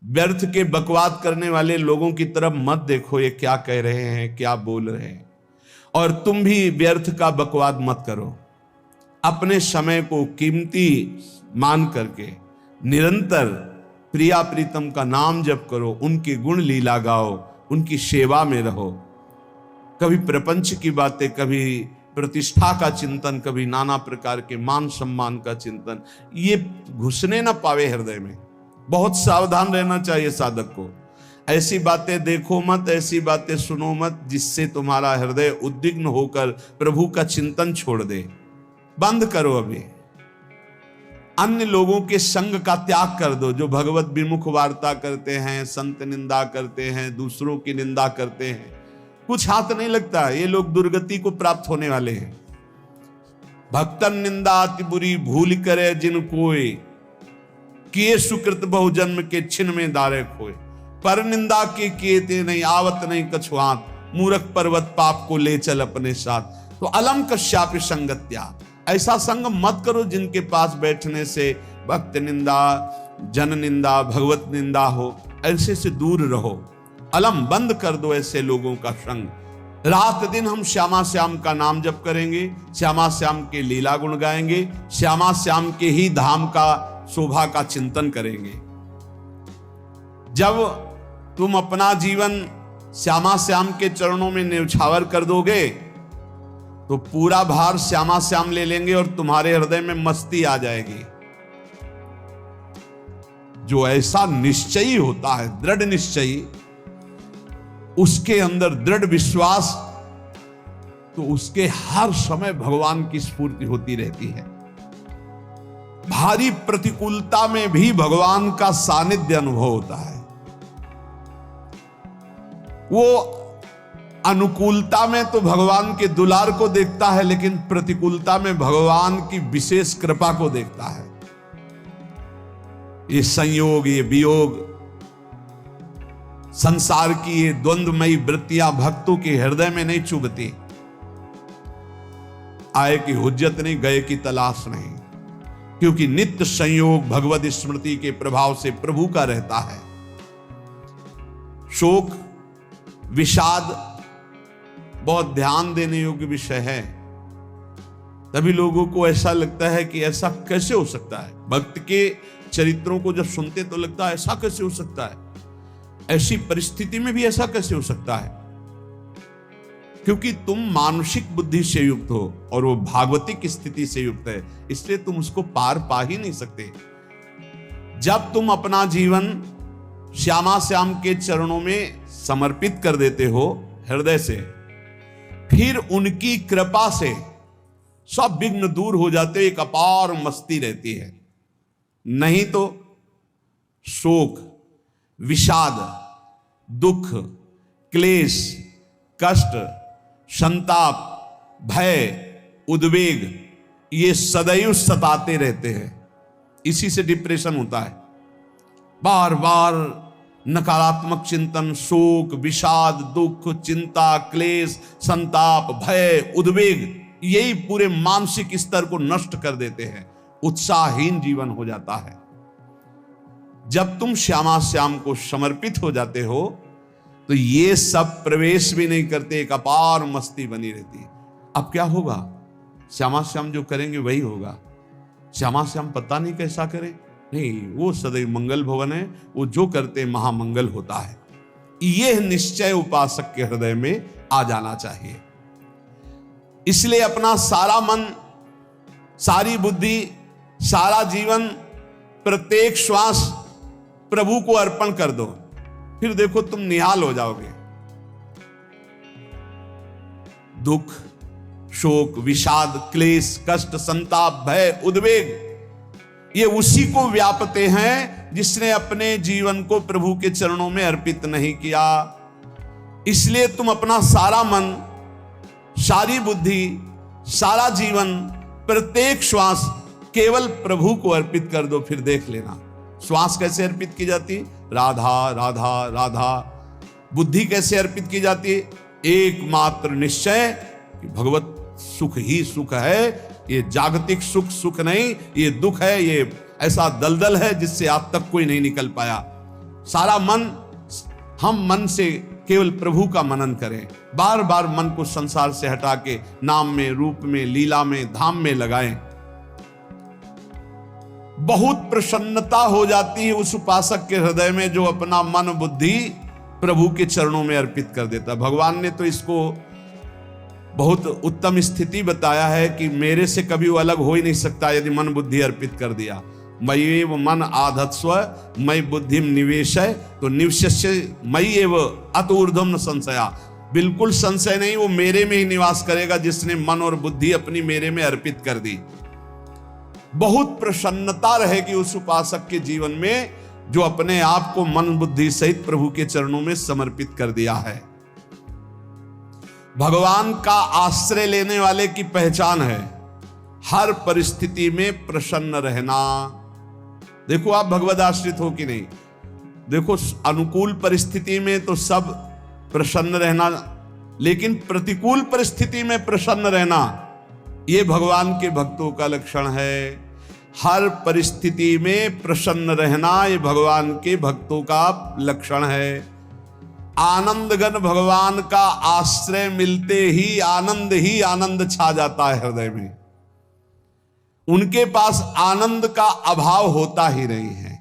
व्यर्थ के बकवाद करने वाले लोगों की तरफ मत देखो, ये क्या कह रहे हैं, क्या बोल रहे हैं, और तुम भी व्यर्थ का बकवाद मत करो। अपने समय को कीमती मान करके निरंतर प्रिया प्रीतम का नाम जप करो, उनके गुण लीला गाओ, उनकी सेवा में रहो। कभी प्रपंच की बातें, कभी प्रतिष्ठा का चिंतन, कभी नाना प्रकार के मान सम्मान का चिंतन, ये घुसने ना पावे हृदय में। बहुत सावधान रहना चाहिए साधक को। ऐसी बातें देखो मत, ऐसी बातें सुनो मत जिससे तुम्हारा हृदय उद्विग्न होकर प्रभु का चिंतन छोड़ दे। बंद करो अभी। अन्य लोगों के संग का त्याग कर दो, जो भगवत विमुख वार्ता करते हैं, संत निंदा करते हैं, दूसरों की निंदा करते हैं। कुछ हाथ नहीं लगता, ये लोग दुर्गति को प्राप्त होने वाले हैं। भक्तन निंदा अति बुरी भूल करे जिन कोई, किए सुकृत बहु जन्म के छिन में दारे खोए। पर निंदा के किए ते नहीं, आवत नहीं कछुआत, मूर्ख पर्वत पाप को ले चल अपने साथ। तो अलम कश्यापि संगत्या, ऐसा संग मत करो जिनके पास बैठने से भक्त निंदा, जन निंदा, भगवत निंदा हो। ऐसे से दूर रहो, अलम बंद कर दो ऐसे लोगों का संग। रात दिन हम श्यामा श्याम का नाम जप करेंगे, श्यामा श्याम के लीला गुण गाएंगे, श्यामा श्याम के ही धाम का शोभा का चिंतन करेंगे। जब तुम अपना जीवन श्यामा श्याम के चरणों में न्यौछावर कर दोगे तो पूरा भार श्यामा श्याम ले लेंगे और तुम्हारे हृदय में मस्ती आ जाएगी। जो ऐसा निश्चयी होता है, दृढ़ निश्चयी, उसके अंदर दृढ़ विश्वास, तो उसके हर समय भगवान की स्फूर्ति होती रहती है। भारी प्रतिकूलता में भी भगवान का सानिध्य अनुभव होता है। वो अनुकूलता में तो भगवान के दुलार को देखता है, लेकिन प्रतिकूलता में भगवान की विशेष कृपा को देखता है। ये संयोग, ये वियोग, संसार की ये द्वंद्वमयी वृत्तियां भक्तों के हृदय में नहीं चुभती। आए की हुज्जत नहीं, गए की तलाश नहीं, क्योंकि नित्य संयोग भगवत स्मृति के प्रभाव से प्रभु का रहता है। शोक, विषाद बहुत ध्यान देने योग्य विषय है। तभी लोगों को ऐसा लगता है कि ऐसा कैसे हो सकता है। भक्त के चरित्रों को जब सुनते तो लगता है ऐसा कैसे हो सकता है, ऐसी परिस्थिति में भी ऐसा कैसे हो सकता है। क्योंकि तुम मानसिक बुद्धि से युक्त हो और वो भागवतिक स्थिति से युक्त है, इसलिए तुम उसको पार पा ही नहीं सकते। जब तुम अपना जीवन श्यामा श्याम के चरणों में समर्पित कर देते हो हृदय से, फिर उनकी कृपा से सब विघ्न दूर हो जाते, एक अपार मस्ती रहती है। नहीं तो शोक, विषाद, दुख, क्लेश, कष्ट, संताप, भय, उद्वेग, ये सदैव सताते रहते हैं। इसी से डिप्रेशन होता है। बार बार नकारात्मक चिंतन, शोक, विषाद, दुख, चिंता, क्लेश, संताप, भय, उद्वेग, यही पूरे मानसिक स्तर को नष्ट कर देते हैं। उत्साहहीन जीवन हो जाता है। जब तुम श्यामा श्याम को समर्पित हो जाते हो तो ये सब प्रवेश भी नहीं करते, एक अपार मस्ती बनी रहती है। अब क्या होगा? श्यामा श्याम जो करेंगे वही होगा। श्यामा श्याम पता नहीं कैसा करे, नहीं, वो सदैव मंगल भवन है, वो जो करते महामंगल होता है। यह निश्चय उपासक के हृदय में आ जाना चाहिए। इसलिए अपना सारा मन, सारी बुद्धि, सारा जीवन, प्रत्येक श्वास प्रभु को अर्पण कर दो, फिर देखो तुम निहाल हो जाओगे। दुख, शोक, विषाद, क्लेश, कष्ट, संताप, भय, उद्वेग, ये उसी को व्यापते हैं जिसने अपने जीवन को प्रभु के चरणों में अर्पित नहीं किया। इसलिए तुम अपना सारा मन, सारी बुद्धि, सारा जीवन, प्रत्येक श्वास केवल प्रभु को अर्पित कर दो, फिर देख लेना। श्वास कैसे अर्पित की जाती? राधा राधा राधा। बुद्धि कैसे अर्पित की जाती? एकमात्र निश्चय कि भगवत सुख ही सुख है, ये जागतिक सुख सुख नहीं, ये दुख है, ये ऐसा दलदल है जिससे आज तक कोई नहीं निकल पाया। सारा मन, हम मन से केवल प्रभु का मनन करें, बार बार मन को संसार से हटा के नाम में, रूप में, लीला में, धाम में लगाएं। बहुत प्रसन्नता हो जाती है उस उपासक के हृदय में जो अपना मन बुद्धि प्रभु के चरणों में अर्पित कर देता। भगवान ने तो इसको बहुत उत्तम स्थिति बताया है कि मेरे से कभी वो अलग हो ही नहीं सकता यदि मन बुद्धि अर्पित कर दिया। मयि एव मन आधत्स्व मयि बुद्धिम निवेशय, तो निवश्य मयि एव अत ऊर्ध्वम न संशया, बिल्कुल संशय नहीं, वो मेरे में ही निवास करेगा जिसने मन और बुद्धि अपनी मेरे में अर्पित कर दी। बहुत प्रसन्नता रहेगी उस उपासक के जीवन में जो अपने आप को मन बुद्धि सहित प्रभु के चरणों में समर्पित कर दिया है। भगवान का आश्रय लेने वाले की पहचान है हर परिस्थिति में प्रसन्न रहना। देखो आप भगवद आश्रित हो कि नहीं, देखो अनुकूल परिस्थिति में तो सब प्रसन्न रहना, लेकिन प्रतिकूल परिस्थिति में प्रसन्न रहना यह भगवान के भक्तों का लक्षण है। हर परिस्थिति में प्रसन्न रहना ये भगवान के भक्तों का लक्षण है। आनंदगन भगवान का आश्रय मिलते ही आनंद छा जाता है हृदय में। उनके पास आनंद का अभाव होता ही नहीं है।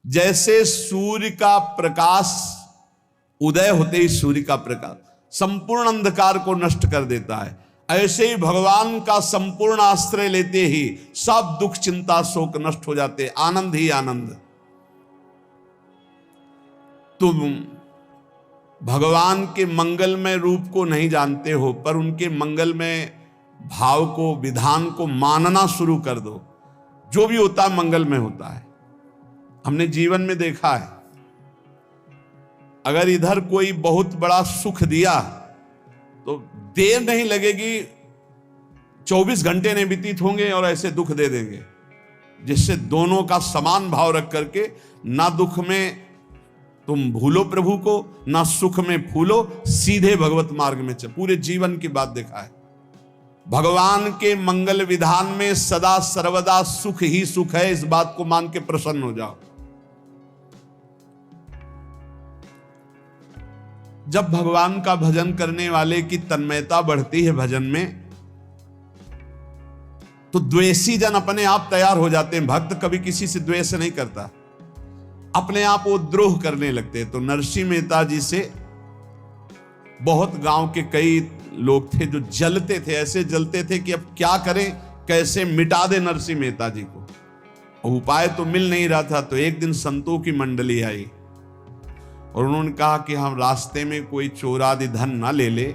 जैसे सूर्य का प्रकाश उदय होते ही सूर्य का प्रकाश संपूर्ण अंधकार को नष्ट कर देता है, ऐसे ही भगवान का संपूर्ण आश्रय लेते ही सब दुख चिंता शोक नष्ट हो जाते, आनंद ही आनंद। तुम भगवान के मंगलमय रूप को नहीं जानते हो, पर उनके मंगलमय भाव को, विधान को मानना शुरू कर दो। जो भी होता है मंगलमय होता है। हमने जीवन में देखा है, अगर इधर कोई बहुत बड़ा सुख दिया तो देर नहीं लगेगी, 24 घंटे नहीं व्यतीत होंगे और ऐसे दुख दे देंगे, जिससे दोनों का समान भाव रख करके ना दुख में तुम भूलो प्रभु को, ना सुख में फूलो, सीधे भगवत मार्ग में चल। पूरे जीवन की बात देखा है। भगवान के मंगल विधान में सदा सर्वदा सुख ही सुख है, इस बात को मान के प्रसन्न हो जाओ। जब भगवान का भजन करने वाले की तन्मयता बढ़ती है भजन में, तो द्वेषी जन अपने आप तैयार हो जाते हैं। भक्त कभी किसी से द्वेष नहीं करता, अपने आप वो द्रोह करने लगते हैं। तो नरसिंह मेहता जी से बहुत गांव के कई लोग थे जो जलते थे, ऐसे जलते थे कि अब क्या करें, कैसे मिटा दे नरसिंह मेहता जी को। और उपाय तो मिल नहीं रहा था। तो एक दिन संतों की मंडली आई और उन्होंने कहा कि हम रास्ते में कोई चोर आदि धन ना ले ले,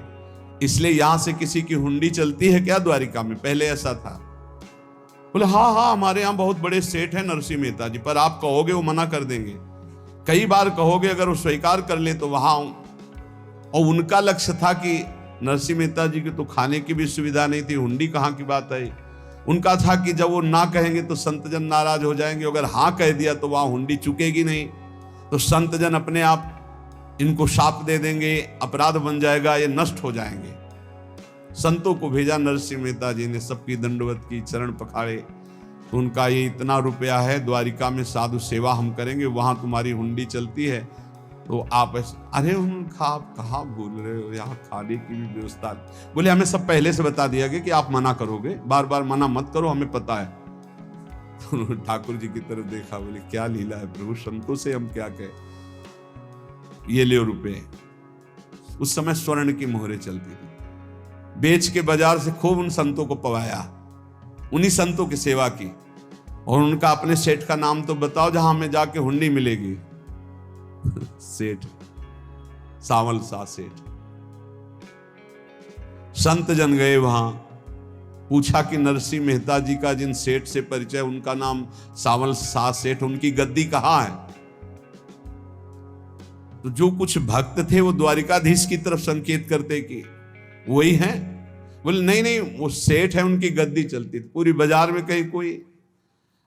इसलिए यहां से किसी की हुंडी चलती है क्या द्वारिका में? पहले ऐसा था। बोले हाँ हाँ, हमारे यहाँ बहुत बड़े सेठ हैं नरसिंह मेहता जी, पर आप कहोगे वो मना कर देंगे। कई बार कहोगे, अगर वो स्वीकार कर ले तो वहां आऊं। और उनका लक्ष्य था कि नरसिंह मेहता जी की तो खाने की भी सुविधा नहीं थी, हुंडी कहाँ की बात है। उनका था कि जब वो ना कहेंगे तो संतजन नाराज हो जाएंगे, अगर हाँ कह दिया तो वहां हुंडी चुकेगी नहीं, तो संतजन अपने आप इनको शाप दे देंगे, अपराध बन जाएगा, ये नष्ट हो जाएंगे। संतों को भेजा। नरसिंह मेहता जी ने सबकी दंडवत की, चरण पखाड़े। तो उनका ये इतना रुपया है, द्वारिका में साधु सेवा हम करेंगे, वहां तुम्हारी हुंडी चलती है, तो आप अरे उनका आप कहाँ भूल रहे हो, यहाँ खाने की भी व्यवस्था। बोले हमें सब पहले से बता दिया गया कि आप मना करोगे, बार बार मना मत करो, हमें पता है। तो ठाकुर जी की तरफ देखा, बोले क्या लीला है प्रभु, संतों से हम क्या कहें, ये ले रुपए। उस समय स्वर्ण की मोहरें चलती थी, बेच के बाजार से खूब उन संतों को पवाया, उन्हीं संतों की सेवा की। और उनका अपने सेठ का नाम तो बताओ जहां हमें जाके हुंडी मिलेगी। सेठ सावल सा सेठ। संत जन गए वहां, पूछा कि नरसिंह मेहता जी का जिन सेठ से परिचय, उनका नाम सावल सा सेठ, उनकी गद्दी कहां है? तो जो कुछ भक्त थे वो द्वारिकाधीश की तरफ संकेत करते कि वही हैं। बोले नहीं नहीं, वो सेठ है, उनकी गद्दी चलती थी पूरी बाजार में कहीं कोई।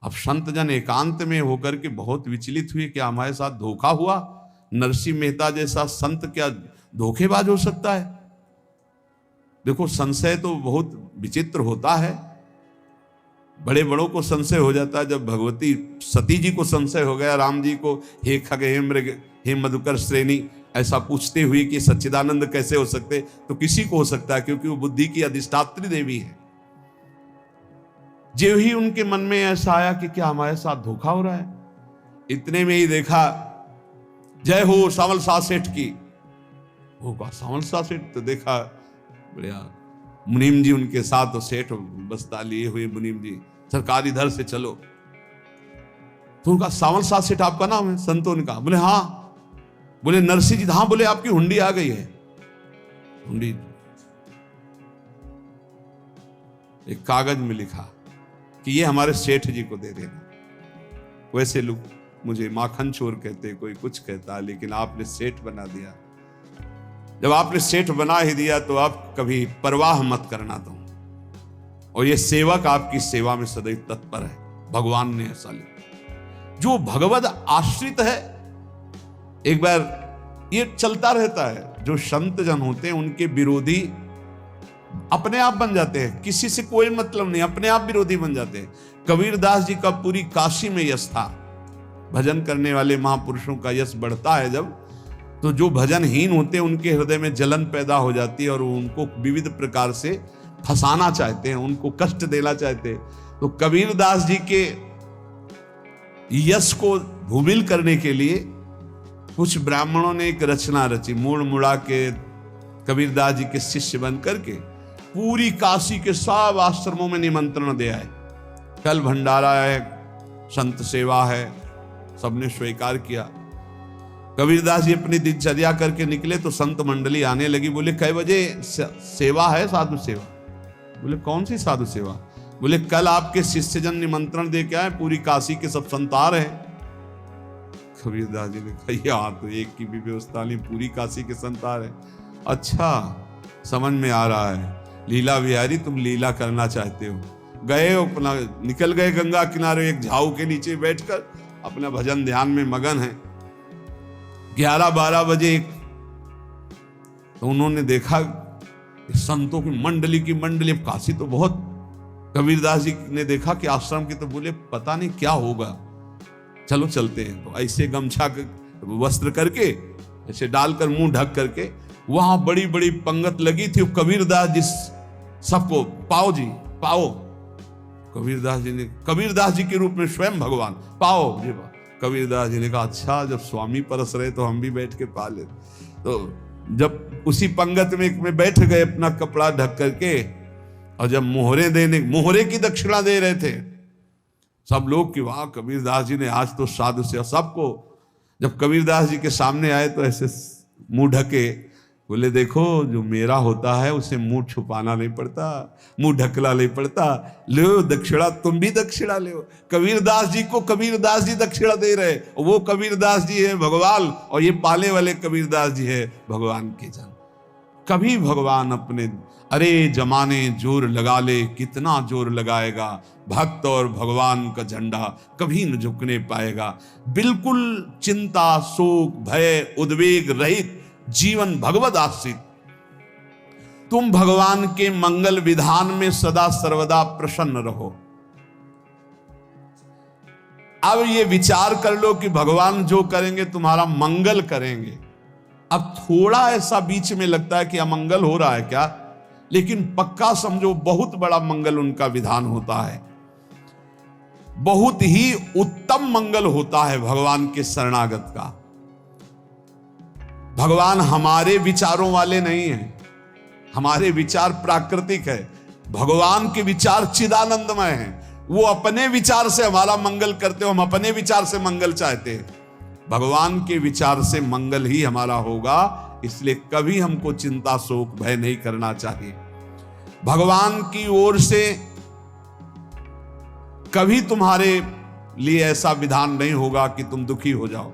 अब संत जन एकांत में होकर के बहुत विचलित हुए, क्या हमारे साथ धोखा हुआ? नरसिंह मेहता जैसा संत क्या धोखेबाज हो सकता है? देखो संशय तो बहुत विचित्र होता है। बड़े बड़ों को संशय हो जाता है। जब भगवती सती जी को संशय हो गया, राम जी को, हे खग हे मृग हे मधुकर श्रेणी, ऐसा पूछते हुए कि सच्चिदानंद कैसे हो सकते, तो किसी को हो सकता है, क्योंकि वो बुद्धि की अधिष्ठात्री देवी है। जो ही उनके मन में ऐसा आया कि क्या हमारे साथ धोखा हो रहा है, इतने में ही देखा जय हो सावल शाह सेठ की। होगा सावल शाह सेठ, तो देखा बढ़िया मुनीम जी उनके साथ, तो सेठ बस्ता लिए हुए मुनीम जी, सरकार इधर से चलो। तो उनका सावल शाह सेठ आपका नाम है? संतों ने कहा। बोले हाँ। बोले नरसिंह जी? हाँ। बोले आपकी हुंडी आ गई है। हुंडी एक कागज में लिखा कि ये हमारे सेठ जी को दे देना। वैसे लोग मुझे माखन चोर कहते, कोई कुछ कहता, लेकिन आपने सेठ बना दिया। जब आपने सेठ बना ही दिया तो आप कभी परवाह मत करना दो, और ये सेवक आपकी सेवा में सदैव तत्पर है। भगवान ने ऐसा लिखा। जो भगवद आश्रित है, एक बार ये चलता रहता है, जो संत जन होते हैं उनके विरोधी अपने आप बन जाते हैं, किसी से कोई मतलब नहीं, अपने आप विरोधी बन जाते हैं। कबीरदास जी का पूरी काशी में यश था। भजन करने वाले महापुरुषों का यश बढ़ता है जब, तो जो भजनहीन होते हैं उनके हृदय में जलन पैदा हो जाती है, और उनको विविध प्रकार से फंसाना चाहते हैं, उनको कष्ट देना चाहते हैं। तो कबीरदास जी के यश को भूमिल करने के लिए कुछ ब्राह्मणों ने एक रचना रची, मुड़ मुड़ा के कबीरदास जी के शिष्य बन करके पूरी काशी के सब आश्रमों में निमंत्रण दे आए। कल भंडारा है, संत सेवा है, सबने स्वीकार किया। कबीरदास जी अपनी दिनचर्या करके निकले तो संत मंडली आने लगी। बोले कै बजे सेवा है? साधु सेवा। बोले कौन सी साधु सेवा? बोले कल आपके शिष्यजन निमंत्रण दे के आए, पूरी काशी के सब संत आ रहे हैं। कबीरदास जी ने कहा यार, तो एक की भी व्यवस्था नहीं, पूरी काशी के संत आ रहे हैं। अच्छा, समझ में आ रहा है, लीला बिहारी तुम लीला करना चाहते हो। गए अपना निकल गए गंगा किनारे, एक झाऊ के नीचे बैठकर अपना भजन ध्यान में मगन है। 11-12 बजे तो उन्होंने देखा संतों की मंडली, अब काशी तो बहुत। कबीरदास जी ने देखा कि आश्रम की, तो बोले पता नहीं क्या होगा, चलो चलते हैं। तो ऐसे गमछा वस्त्र करके ऐसे डालकर मुंह ढक करके, वहां बड़ी बड़ी पंगत लगी थी। कबीरदास जी सबको पाओ जी पाओ। कबीरदास जी के रूप में स्वयं भगवान, पाओ जी पाओ। कबीरदास जी ने कहा अच्छा, जब स्वामी परस रहे तो हम भी बैठ के पा ले। तो जब उसी पंगत में बैठ गए अपना कपड़ा ढक करके, और जब मोहरे की दक्षिणा दे रहे थे सब लोग कि वाह कबीरदास जी ने आज तो साधु से सबको। जब कबीरदास जी के सामने आए तो ऐसे मुंह ढके, बोले देखो जो मेरा होता है उसे मुंह छुपाना नहीं पड़ता, मुंह ढकना नहीं पड़ता। लो दक्षिणा, तुम भी दक्षिणा लो। कबीरदास जी को कबीरदास जी दक्षिणा दे रहे, वो कबीरदास जी है भगवान, और ये पाले वाले कबीरदास जी है भगवान के जन। कभी भगवान अपने, अरे जमाने जोर लगा ले, कितना जोर लगाएगा, भक्त और भगवान का झंडा कभी न झुकने पाएगा। बिल्कुल चिंता शोक भय उद्वेग रहित जीवन भगवद आश्रित, तुम भगवान के मंगल विधान में सदा सर्वदा प्रसन्न रहो। अब ये विचार कर लो कि भगवान जो करेंगे तुम्हारा मंगल करेंगे। अब थोड़ा ऐसा बीच में लगता है कि अमंगल हो रहा है क्या, लेकिन पक्का समझो बहुत बड़ा मंगल उनका विधान होता है। बहुत ही उत्तम मंगल होता है भगवान के शरणागत का। भगवान हमारे विचारों वाले नहीं हैं, हमारे विचार प्राकृतिक है, भगवान के विचार चिदानंदमय हैं। वो अपने विचार से हमारा मंगल करते हो, हम अपने विचार से मंगल चाहते हैं। भगवान के विचार से मंगल ही हमारा होगा, इसलिए कभी हमको चिंता शोक भय नहीं करना चाहिए। भगवान की ओर से कभी तुम्हारे लिए ऐसा विधान नहीं होगा कि तुम दुखी हो जाओ,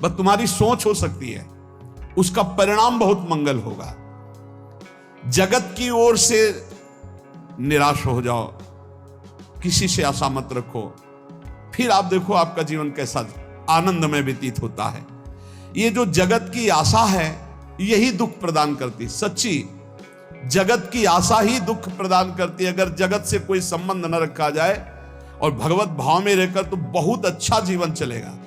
बस तुम्हारी सोच हो सकती है, उसका परिणाम बहुत मंगल होगा। जगत की ओर से निराश हो जाओ, किसी से आशा मत रखो, फिर आप देखो आपका जीवन कैसा आनंदमय व्यतीत होता है। ये जो जगत की आशा है यही दुख प्रदान करती। सच्ची जगत की आशा ही दुख प्रदान करती है। अगर जगत से कोई संबंध न रखा जाए और भगवत भाव में रहकर तो बहुत अच्छा जीवन चलेगा।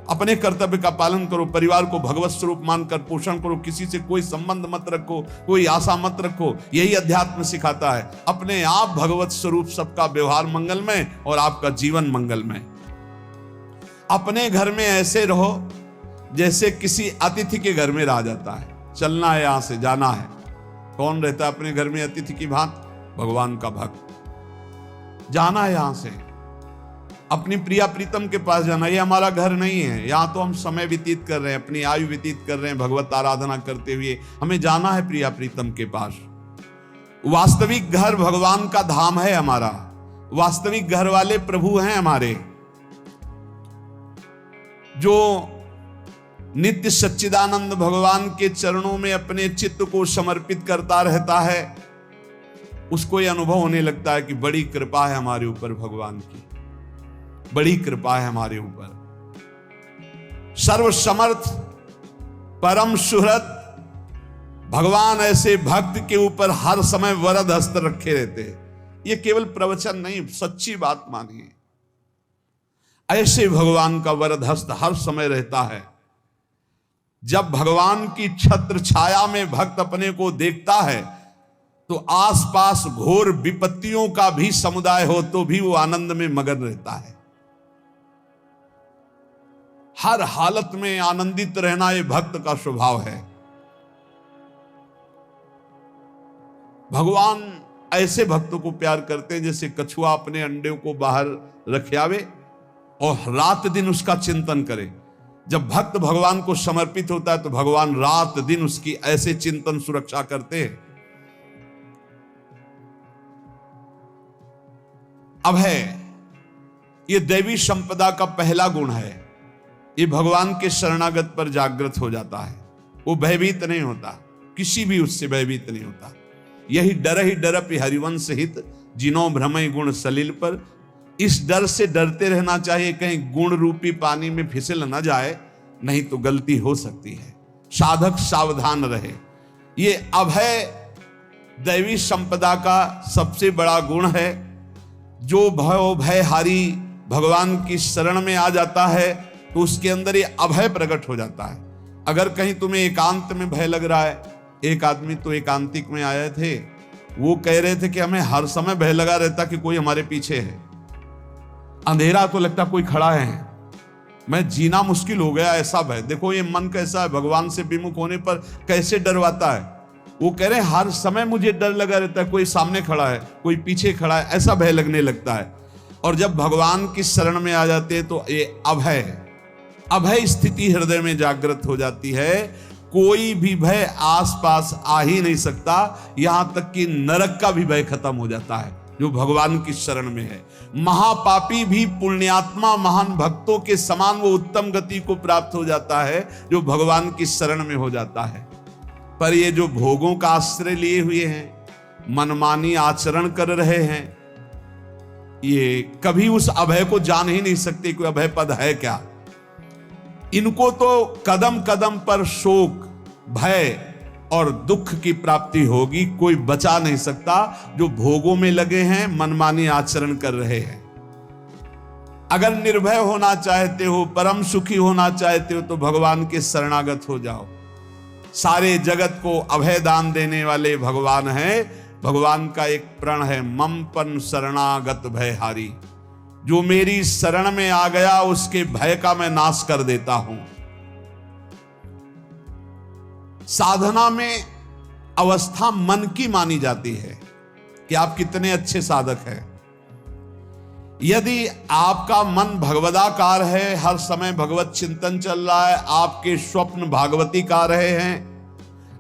अपने कर्तव्य का पालन करो, परिवार को भगवत स्वरूप मानकर पोषण करो, किसी से कोई संबंध मत रखो, कोई आशा मत रखो। यही अध्यात्म सिखाता है। अपने आप भगवत स्वरूप, सबका व्यवहार मंगलमय और आपका जीवन मंगलमय। अपने घर में ऐसे रहो जैसे किसी अतिथि के घर में रहा जाता है। चलना है, यहां से जाना है। कौन रहता है अपने घर में अतिथि की भांति? भगवान का भक्त। जाना है यहां से, अपनी प्रिया प्रीतम के पास जाना। ये हमारा घर नहीं है, यहां तो हम समय व्यतीत कर रहे हैं, अपनी आयु व्यतीत कर रहे हैं भगवत आराधना करते हुए। हमें जाना है प्रिया प्रीतम के पास। वास्तविक घर भगवान का धाम है हमारा। वास्तविक घर वाले प्रभु हैं हमारे, जो नित्य सच्चिदानंद भगवान के चरणों में अपने चित्त को समर्पित करता रहता है। उसको यह अनुभव होने लगता है कि बड़ी कृपा है हमारे ऊपर, भगवान की बड़ी कृपा है हमारे ऊपर। सर्वसमर्थ परम सुहृद भगवान ऐसे भक्त के ऊपर हर समय वरद हस्त रखे रहते हैं। ये केवल प्रवचन नहीं, सच्ची बात मानिए। ऐसे भगवान का वरद हस्त हर समय रहता है। जब भगवान की छत्र छाया में भक्त अपने को देखता है तो आसपास घोर विपत्तियों का भी समुदाय हो तो भी वो आनंद में मगन रहता है। हर हालत में आनंदित रहना ये भक्त का स्वभाव है। भगवान ऐसे भक्तों को प्यार करते हैं जैसे कछुआ अपने अंडे को बाहर रख आवे और रात दिन उसका चिंतन करे। जब भक्त भगवान को समर्पित होता है तो भगवान रात दिन उसकी ऐसे चिंतन सुरक्षा करते हैं। अभय, ये दैवी संपदा का पहला गुण है। ये भगवान के शरणागत पर जागृत हो जाता है। वो भयभीत नहीं होता, किसी भी उससे भयभीत नहीं होता। यही डर ही डरपि हरिवंश हित, जिनो भ्रमय गुण सलिल पर। इस डर से डरते रहना चाहिए कहीं गुण रूपी पानी में फिसल न जाए, नहीं तो गलती हो सकती है। साधक सावधान रहे। ये अभय दैवी संपदा का सबसे बड़ा गुण है। जो भयहारी भगवान की शरण में आ जाता है तो उसके अंदर ये अभय प्रकट हो जाता है। अगर कहीं तुम्हें एकांत में भय लग रहा है, एक आदमी तो एकांतिक में आए थे, वो कह रहे थे कि हमें हर समय भय लगा रहता कि कोई हमारे पीछे है। अंधेरा तो लगता कोई खड़ा है, मैं जीना मुश्किल हो गया, ऐसा भय। देखो ये मन कैसा है, भगवान से विमुख होने पर कैसे डरवाता है। वो कह रहे हैं हर समय मुझे डर लगा रहता है, कोई सामने खड़ा है, कोई पीछे खड़ा है, ऐसा भय लगने लगता है। और जब भगवान की शरण में आ जाते हैं तो ये अभय स्थिति हृदय में जागृत हो जाती है। कोई भी भय आसपास आ ही नहीं सकता। यहां तक कि नरक का भी भय खत्म हो जाता है जो भगवान की शरण में है। महापापी भी पुण्यात्मा महान भक्तों के समान वो उत्तम गति को प्राप्त हो जाता है जो भगवान की शरण में हो जाता है। पर ये जो भोगों का आश्रय लिए हुए हैं, मनमानी आचरण कर रहे हैं, ये कभी उस अभय को जान ही नहीं सकते कोई अभय पद है क्या। इनको तो कदम कदम पर शोक, भय और दुख की प्राप्ति होगी। कोई बचा नहीं सकता जो भोगों में लगे हैं, मनमानी आचरण कर रहे हैं। अगर निर्भय होना चाहते हो, परम सुखी होना चाहते हो तो भगवान के शरणागत हो जाओ। सारे जगत को अभय दान देने वाले भगवान हैं। भगवान का एक प्रण है, ममपन शरणागत भयहारी। जो मेरी शरण में आ गया उसके भय का मैं नाश कर देता हूं। साधना में अवस्था मन की मानी जाती है कि आप कितने अच्छे साधक हैं। यदि आपका मन भगवदाकार है, हर समय भगवत चिंतन चल रहा है, आपके स्वप्न भागवती का रहे हैं,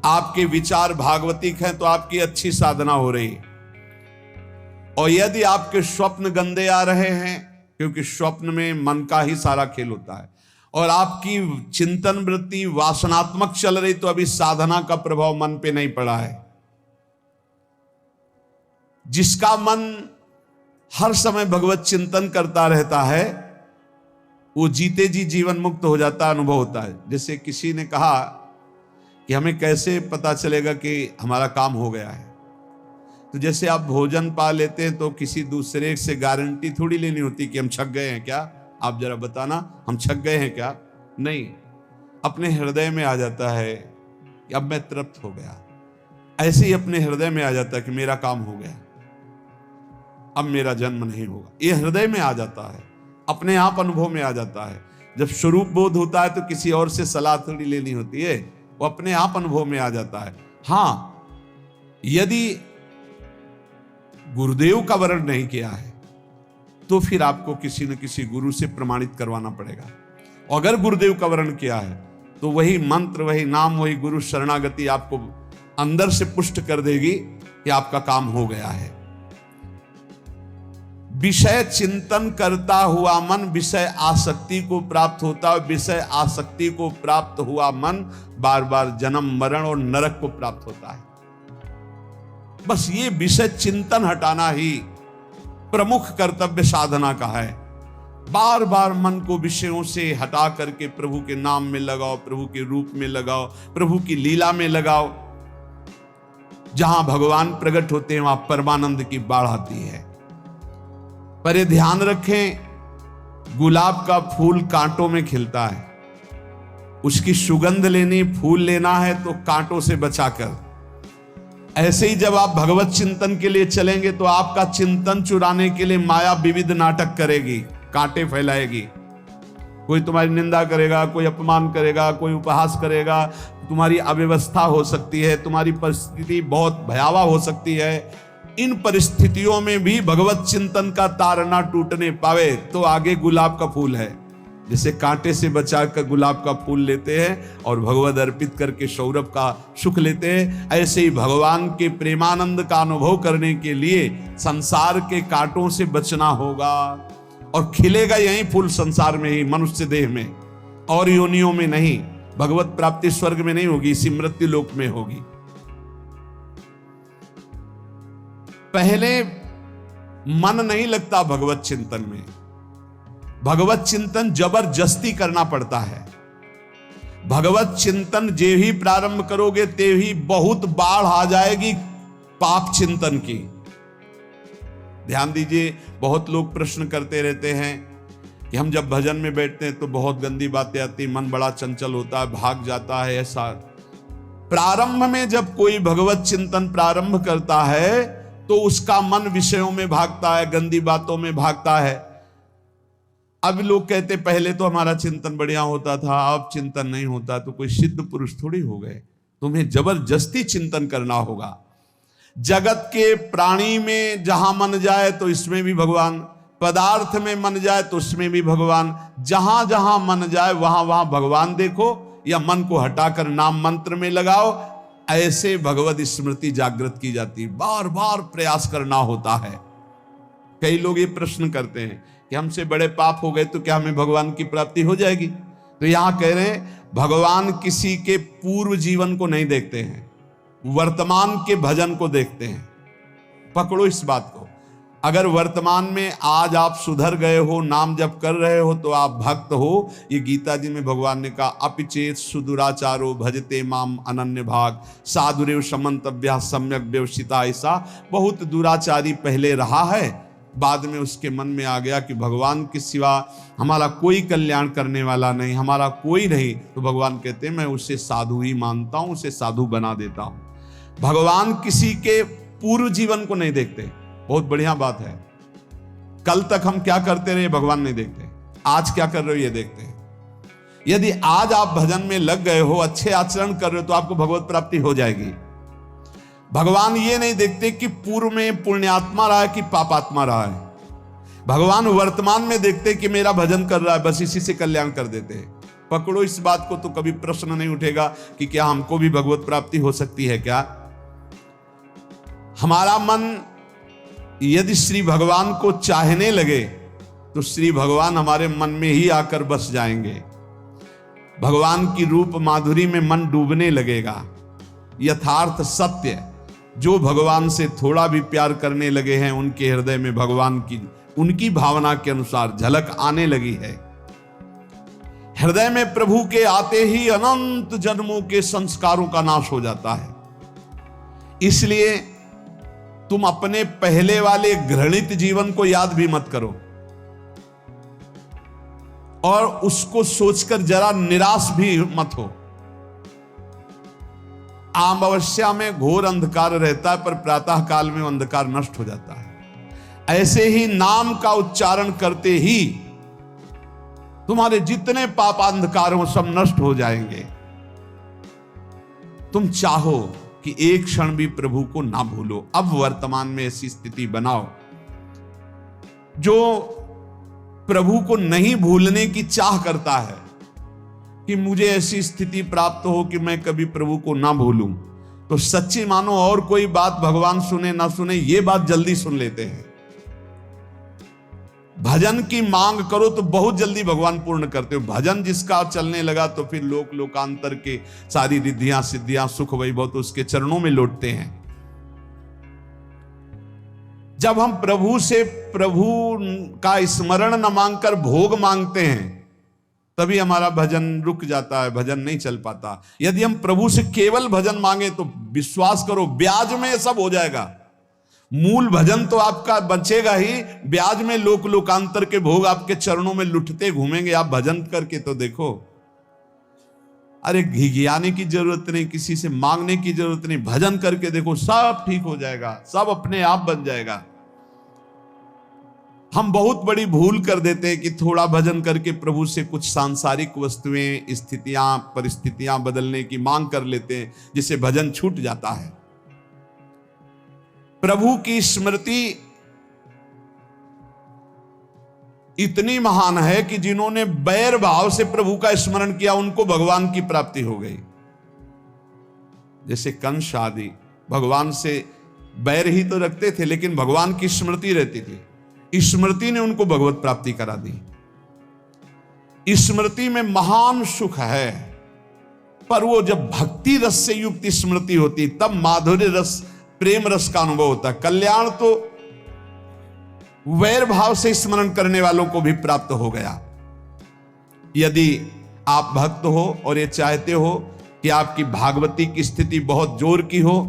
आपके विचार भागवतिक हैं, तो आपकी अच्छी साधना हो रही है। और यदि आपके स्वप्न गंदे आ रहे हैं, क्योंकि स्वप्न में मन का ही सारा खेल होता है, और आपकी चिंतन वृत्ति वासनात्मक चल रही, तो अभी साधना का प्रभाव मन पे नहीं पड़ा है। जिसका मन हर समय भगवत चिंतन करता रहता है वो जीते जी जीवन मुक्त हो जाता अनुभव होता है। जैसे किसी ने कहा कि हमें कैसे पता चलेगा कि हमारा काम हो गया है। तो जैसे आप भोजन पा लेते हैं तो किसी दूसरे से गारंटी थोड़ी लेनी होती कि हम छक गए हैं क्या, आप जरा बताना हम छक गए हैं क्या। नहीं, अपने हृदय में आ जाता है कि अब मैं तृप्त हो गया। ऐसे ही अपने हृदय में आ जाता है कि मेरा काम हो गया, अब मेरा जन्म नहीं होगा। ये हृदय में आ जाता है, अपने आप अनुभव में आ जाता है। जब स्वरूप बोध होता है तो किसी और से सलाह थोड़ी लेनी होती है, वो अपने आप अनुभव में आ जाता है। हाँ, यदि गुरुदेव का वर्ण नहीं किया है तो फिर आपको किसी न किसी गुरु से प्रमाणित करवाना पड़ेगा। अगर गुरुदेव का वर्ण किया है तो वही मंत्र, वही नाम, वही गुरु शरणागति आपको अंदर से पुष्ट कर देगी कि आपका काम हो गया है। विषय चिंतन करता हुआ मन विषय आसक्ति को प्राप्त होता है। विषय आसक्ति को प्राप्त हुआ मन बार बार जन्म मरण और नरक को प्राप्त होता है। बस ये विषय चिंतन हटाना ही प्रमुख कर्तव्य साधना का है। बार बार मन को विषयों से हटा करके प्रभु के नाम में लगाओ, प्रभु के रूप में लगाओ, प्रभु की लीला में लगाओ। जहां भगवान प्रकट होते हैं वहां परमानंद की बाढ़ आती है। पर ये ध्यान रखें, गुलाब का फूल कांटों में खिलता है, उसकी सुगंध लेनी, फूल लेना है तो कांटों से बचाकर। ऐसे ही जब आप भगवत चिंतन के लिए चलेंगे तो आपका चिंतन चुराने के लिए माया विविध नाटक करेगी, कांटे फैलाएगी। कोई तुम्हारी निंदा करेगा, कोई अपमान करेगा, कोई उपहास करेगा, तुम्हारी अव्यवस्था हो सकती है, तुम्हारी परिस्थिति बहुत भयावह हो सकती है। इन परिस्थितियों में भी भगवत चिंतन का तार ना टूटने पावे तो आगे गुलाब का फूल है। जिसे कांटे से बचाकर गुलाब का फूल लेते हैं और भगवत अर्पित करके सौरभ का सुख लेते हैं, ऐसे ही भगवान के प्रेमानंद का अनुभव करने के लिए संसार के कांटों से बचना होगा। और खिलेगा यही फूल संसार में ही, मनुष्य देह में, और योनियों में नहीं। भगवत प्राप्ति स्वर्ग में नहीं होगी, इसी मृत्यु लोक में होगी। पहले मन नहीं लगता भगवत चिंतन में, भगवत चिंतन जबरदस्ती करना पड़ता है। भगवत चिंतन जे ही प्रारंभ करोगे ते ही बहुत बाढ़ आ जाएगी पाप चिंतन की। ध्यान दीजिए, बहुत लोग प्रश्न करते रहते हैं कि हम जब भजन में बैठते हैं तो बहुत गंदी बातें आती, मन बड़ा चंचल होता है, भाग जाता है। ऐसा प्रारंभ में जब कोई भगवत चिंतन प्रारंभ करता है तो उसका मन विषयों में भागता है, गंदी बातों में भागता है। अब लोग कहते पहले तो हमारा चिंतन बढ़िया होता था, अब चिंतन नहीं होता। तो कोई सिद्ध पुरुष थोड़ी हो गए, तुम्हें जबरदस्ती चिंतन करना होगा। जगत के प्राणी में जहां मन जाए तो इसमें भी भगवान, पदार्थ में मन जाए तो उसमें भी भगवान, जहां जहां मन जाए वहां वहां भगवान देखो, या मन को हटाकर नाम मंत्र में लगाओ। ऐसे भगवत स्मृति जागृत की जाती, बार बार प्रयास करना होता है। कई लोग ये प्रश्न करते हैं कि हमसे बड़े पाप हो गए तो क्या हमें भगवान की प्राप्ति हो जाएगी? तो यहां कह रहे हैं भगवान किसी के पूर्व जीवन को नहीं देखते हैं, वर्तमान के भजन को देखते हैं। पकड़ो इस बात को। अगर वर्तमान में आज आप सुधर गए हो, नाम जप कर रहे हो तो आप भक्त हो। ये गीता जी में भगवान ने कहा, अपिचेत सुदुराचारो भजते माम अनन्य भाग साधुरेव समन्तव्या सम्यक व्यवसिता। ऐसा बहुत दुराचारी पहले रहा है, बाद में उसके मन में आ गया कि भगवान के सिवा हमारा कोई कल्याण करने वाला नहीं, हमारा कोई नहीं। तो भगवान कहते हैं मैं उसे साधु ही मानता हूं, उसे साधु बना देता हूं। भगवान किसी के पूर्व जीवन को नहीं देखते। बहुत बढ़िया बात है। कल तक हम क्या करते रहे भगवान नहीं देखते, आज क्या कर रहे हो ये देखते हैं। यदि आज आप भजन में लग गए हो, अच्छे आचरण कर रहे हो तो आपको भगवत प्राप्ति हो जाएगी। भगवान ये नहीं देखते कि पूर्व में पुण्यात्मा रहा है कि पापात्मा रहा है। भगवान वर्तमान में देखते कि मेरा भजन कर रहा है, बस इसी से कल्याण कर देते हैं। पकड़ो इस बात को तो कभी प्रश्न नहीं उठेगा कि क्या हमको भी भगवत प्राप्ति हो सकती है क्या। हमारा मन यदि श्री भगवान को चाहने लगे तो श्री भगवान हमारे मन में ही आकर बस जाएंगे। भगवान की रूप माधुरी में मन डूबने लगेगा। यथार्थ सत्य, जो भगवान से थोड़ा भी प्यार करने लगे हैं उनके हृदय में भगवान की उनकी भावना के अनुसार झलक आने लगी है। हृदय में प्रभु के आते ही अनंत जन्मों के संस्कारों का नाश हो जाता है। इसलिए तुम अपने पहले वाले घृणित जीवन को याद भी मत करो और उसको सोचकर जरा निराश भी मत हो। अमावस्या में घोर अंधकार रहता है, पर प्रातः काल में अंधकार नष्ट हो जाता है। ऐसे ही नाम का उच्चारण करते ही तुम्हारे जितने पाप अंधकार हो सब नष्ट हो जाएंगे। तुम चाहो कि एक क्षण भी प्रभु को ना भूलो। अब वर्तमान में ऐसी स्थिति बनाओ। जो प्रभु को नहीं भूलने की चाह करता है कि मुझे ऐसी स्थिति प्राप्त हो कि मैं कभी प्रभु को ना भूलूं, तो सच्ची मानो और कोई बात भगवान सुने ना सुने, ये बात जल्दी सुन लेते हैं। भजन की मांग करो तो बहुत जल्दी भगवान पूर्ण करते हो। भजन जिसका चलने लगा तो फिर लोक लोकांतर के सारी रिद्धियां सिद्धियां सुख वैभव तो उसके चरणों में लौटते हैं। जब हम प्रभु से प्रभु का स्मरण न मांगकर भोग मांगते हैं तभी हमारा भजन रुक जाता है, भजन नहीं चल पाता। यदि हम प्रभु से केवल भजन मांगे तो विश्वास करो ब्याज में सब हो जाएगा। मूल भजन तो आपका बचेगा ही, ब्याज में लोक लोकांतर के भोग आपके चरणों में लुटते घूमेंगे। आप भजन करके तो देखो। अरे घिघियाने की जरूरत नहीं, किसी से मांगने की जरूरत नहीं, भजन करके देखो सब ठीक हो जाएगा, सब अपने आप बन जाएगा। हम बहुत बड़ी भूल कर देते हैं कि थोड़ा भजन करके प्रभु से कुछ सांसारिक वस्तुएं, स्थितियां, परिस्थितियां बदलने की मांग कर लेते हैं, जिससे भजन छूट जाता है। प्रभु की स्मृति इतनी महान है कि जिन्होंने बैर भाव से प्रभु का स्मरण किया उनको भगवान की प्राप्ति हो गई। जैसे कंस आदि भगवान से बैर ही तो रखते थे, लेकिन भगवान की स्मृति रहती थी। स्मृति ने उनको भगवत प्राप्ति करा दी। स्मृति में महान सुख है, पर वो जब भक्ति रस से युक्त स्मृति होती तब माधुर्य रस, प्रेम रस का अनुभव होता है। कल्याण तो वैर भाव से स्मरण करने वालों को भी प्राप्त हो गया। यदि आप भक्त हो और ये चाहते हो कि आपकी भागवती की स्थिति बहुत जोर की हो,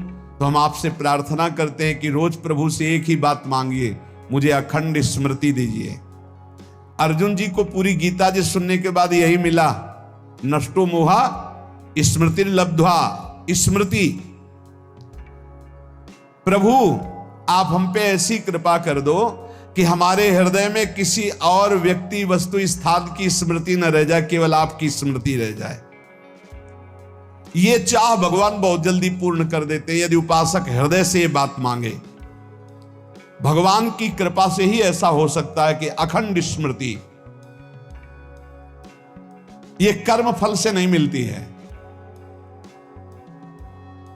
तो हम आपसे प्रार्थना करते हैं कि रोज प्रभु से एक ही बात मांगिए, मुझे अखंड स्मृति दीजिए। अर्जुन जी को पूरी गीता जी सुनने के बाद यही मिला, नष्टो मोहा स्मृति लब्ध्वा। स्मृति, प्रभु आप हम पे ऐसी कृपा कर दो कि हमारे हृदय में किसी और व्यक्ति, वस्तु, स्थान की स्मृति न रह जाए, केवल आपकी स्मृति रह जाए। ये चाह भगवान बहुत जल्दी पूर्ण कर देते हैं यदि उपासक हृदय से ये बात मांगे। भगवान की कृपा से ही ऐसा हो सकता है कि अखंड स्मृति ये कर्म फल से नहीं मिलती है।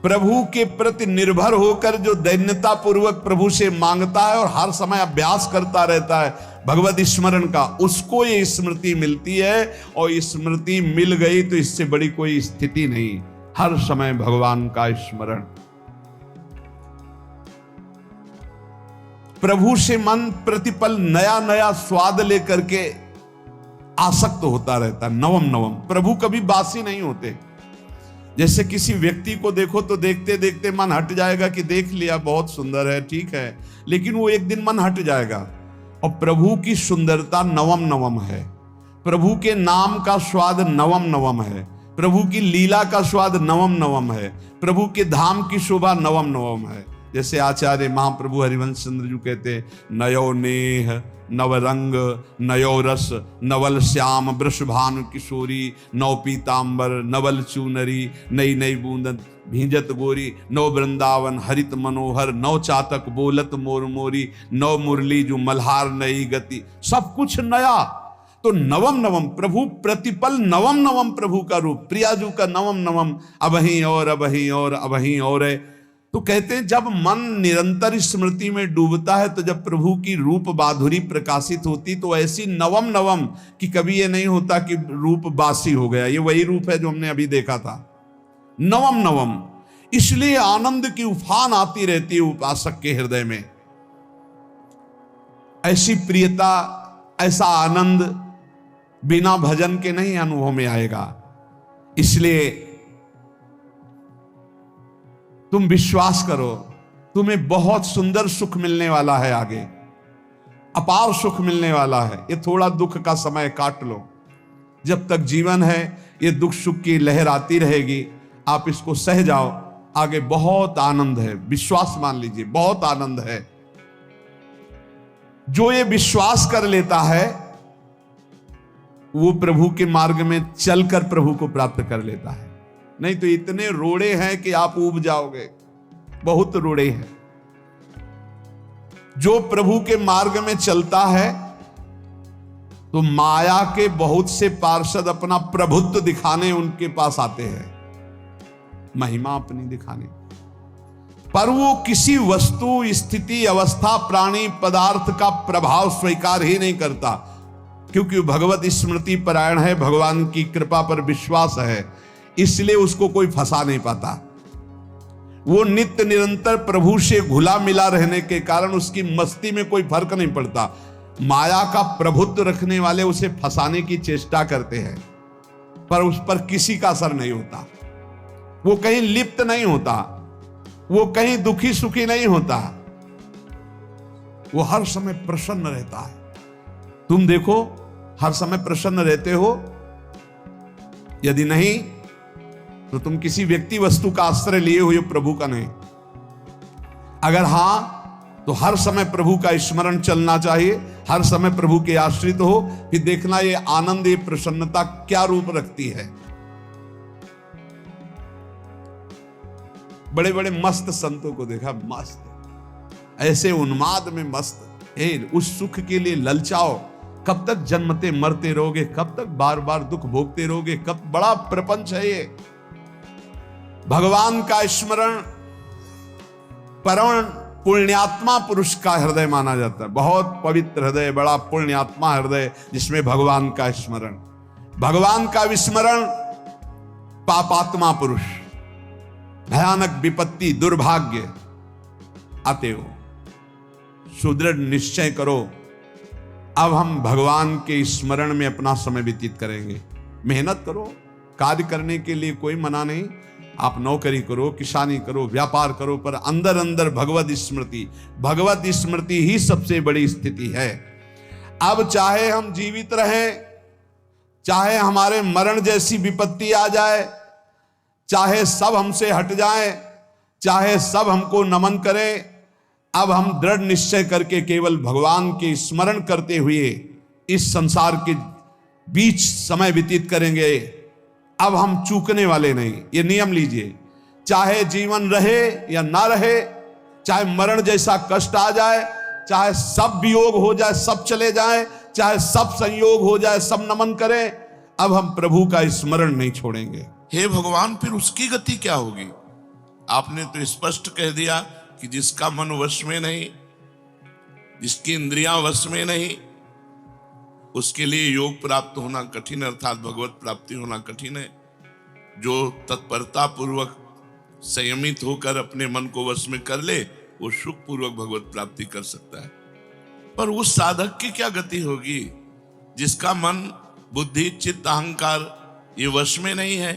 प्रभु के प्रति निर्भर होकर जो दैन्यता पूर्वक प्रभु से मांगता है और हर समय अभ्यास करता रहता है भगवत स्मरण का, उसको ये स्मृति मिलती है। और स्मृति मिल गई तो इससे बड़ी कोई स्थिति नहीं, हर समय भगवान का स्मरण। प्रभु से मन प्रतिपल नया नया स्वाद लेकर के आसक्त होता रहता है, नवम नवम। प्रभु कभी बासी नहीं होते। जैसे किसी व्यक्ति को देखो तो देखते देखते मन हट जाएगा कि देख लिया, बहुत सुंदर है, ठीक है, लेकिन वो एक दिन मन हट जाएगा। और प्रभु की सुंदरता नवम नवम है, प्रभु के नाम का स्वाद नवम नवम है, प्रभु की लीला का स्वाद नवम नवम है, प्रभु के धाम की शोभा नवम नवम है। जैसे आचार्य महाप्रभु हरिवंश चंद्र जी कहते, नयो नेह नव रंग नयो रस नवल श्याम वृषभानु किशोरी, नव पीतांबर नवल चूनरी, नई नई बूंदन भींजत गोरी, नव वृंदावन हरित मनोहर, नव चातक बोलत मोर मोरी, नव मुरली जो मल्हार नई गति, सब कुछ नया। तो नवम नवम प्रभु प्रतिपल नवम नवम प्रभु का रूप, प्रियाजू का नवम नवम, अबहीं और अबहीं और अबहीं और है। तो कहते हैं जब मन निरंतर स्मृति में डूबता है, तो जब प्रभु की रूप माधुरी प्रकाशित होती तो ऐसी नवम नवम कि कभी ये नहीं होता कि रूप बासी हो गया, ये वही रूप है जो हमने अभी देखा था, नवम नवम। इसलिए आनंद की उफान आती रहती है उपासक के हृदय में। ऐसी प्रियता, ऐसा आनंद बिना भजन के नहीं अनुभव में आएगा। इसलिए तुम विश्वास करो, तुम्हें बहुत सुंदर सुख मिलने वाला है, आगे अपार सुख मिलने वाला है। ये थोड़ा दुख का समय काट लो, जब तक जीवन है ये दुख सुख की लहर आती रहेगी, आप इसको सह जाओ, आगे बहुत आनंद है। विश्वास मान लीजिए, बहुत आनंद है। जो ये विश्वास कर लेता है वो प्रभु के मार्ग में चलकर प्रभु को प्राप्त कर लेता है। नहीं तो इतने रोड़े हैं कि आप ऊब जाओगे, बहुत रोड़े हैं। जो प्रभु के मार्ग में चलता है तो माया के बहुत से पार्षद अपना प्रभुत्व दिखाने उनके पास आते हैं, महिमा अपनी दिखाने, पर वो किसी वस्तु, स्थिति, अवस्था, प्राणी, पदार्थ का प्रभाव स्वीकार ही नहीं करता, क्योंकि भगवत स्मृति परायण है, भगवान की कृपा पर विश्वास है, इसलिए उसको कोई फंसा नहीं पाता। वो नित्य निरंतर प्रभु से घुला मिला रहने के कारण उसकी मस्ती में कोई फर्क नहीं पड़ता। माया का प्रभुत्व रखने वाले उसे फंसाने की चेष्टा करते हैं, पर उस पर किसी का असर नहीं होता। वो कहीं लिप्त नहीं होता, वो कहीं दुखी सुखी नहीं होता, वो हर समय प्रसन्न रहता है। तुम देखो, हर समय प्रसन्न रहते हो? यदि नहीं तो तुम किसी व्यक्ति वस्तु का आश्रय लिए हुए, प्रभु का नहीं। अगर हां तो हर समय प्रभु का स्मरण चलना चाहिए, हर समय प्रभु के आश्रित हो, फिर देखना ये आनंद, ये प्रसन्नता क्या रूप रखती है। बड़े बड़े मस्त संतों को देखा, मस्त, ऐसे उन्माद में मस्त। उस सुख के लिए ललचाओ, कब तक जन्मते मरते रहोगे, कब तक बार बार दुख भोगते रहोगे, कब, बड़ा प्रपंच है ये। भगवान का स्मरण परम पुण्यात्मा पुरुष का हृदय माना जाता है, बहुत पवित्र हृदय, बड़ा पुण्यात्मा हृदय जिसमें भगवान का स्मरण। भगवान का विस्मरण पापात्मा पुरुष, भयानक विपत्ति, दुर्भाग्य आते हो। सुदृढ़ निश्चय करो, अब हम भगवान के स्मरण में अपना समय व्यतीत करेंगे। मेहनत करो, कार्य करने के लिए कोई मना नहीं, आप नौकरी करो, किसानी करो, व्यापार करो, पर अंदर अंदर भगवत स्मृति ही सबसे बड़ी स्थिति है। अब चाहे हम जीवित रहें, चाहे हमारे मरण जैसी विपत्ति आ जाए, चाहे सब हमसे हट जाए, चाहे सब हमको नमन करें, अब हम दृढ़ निश्चय करके केवल भगवान के स्मरण करते हुए इस संसार के बीच समय व्यतीत करेंगे। अब हम चूकने वाले नहीं, ये नियम लीजिए। चाहे जीवन रहे या ना रहे, चाहे मरण जैसा कष्ट आ जाए, चाहे सब वियोग हो जाए, सब चले जाए, चाहे सब संयोग हो जाए, सब नमन करें, अब हम प्रभु का स्मरण नहीं छोड़ेंगे। हे भगवान, फिर उसकी गति क्या होगी? आपने तो स्पष्ट कह दिया कि जिसका मन वश में नहीं, जिसकी इंद्रियां वश में नहीं, उसके लिए योग प्राप्त होना कठिन, अर्थात भगवत प्राप्ति होना कठिन है। जो तत्परता पूर्वक संयमित होकर अपने मन को वश में कर ले, वो सुख पूर्वक भगवत प्राप्ति कर सकता है। पर उस साधक की क्या गति होगी जिसका मन, बुद्धि, चित्त, अहंकार ये वश में नहीं है,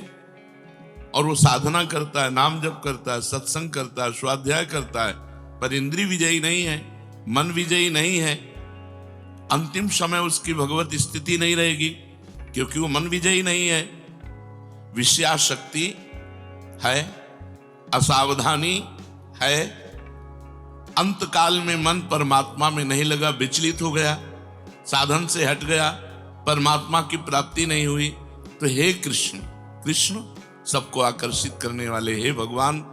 और वो साधना करता है, नाम जप करता है, सत्संग करता है, स्वाध्याय करता है, पर इंद्रिय विजयी नहीं है, मन विजयी नहीं है। अंतिम समय उसकी भगवत स्थिति नहीं रहेगी, क्योंकि वो मन विजयी नहीं है। विषयाशक्ति है, असावधानी है, अंतकाल में मन परमात्मा में नहीं लगा, विचलित हो गया, साधन से हट गया, परमात्मा की प्राप्ति नहीं हुई। तो हे कृष्ण, कृष्ण सबको आकर्षित करने वाले, हे भगवान,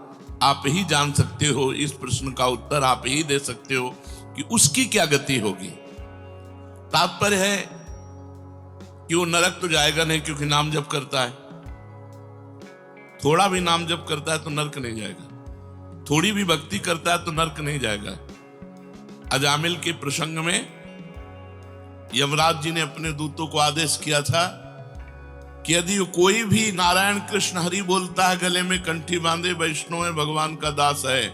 आप ही जान सकते हो, इस प्रश्न का उत्तर आप ही दे सकते हो कि उसकी क्या गति होगी। तात्पर्य है कि वो नरक तो जाएगा नहीं, क्योंकि नाम जप करता है। थोड़ा भी नाम जप करता है तो नरक नहीं जाएगा, थोड़ी भी भक्ति करता है तो नरक नहीं जाएगा। अजामिल के प्रसंग में यमराज जी ने अपने दूतों को आदेश किया था कि यदि कोई भी नारायण कृष्ण हरि बोलता है, गले में कंठी बांधे, वैष्णव है, भगवान का दास है,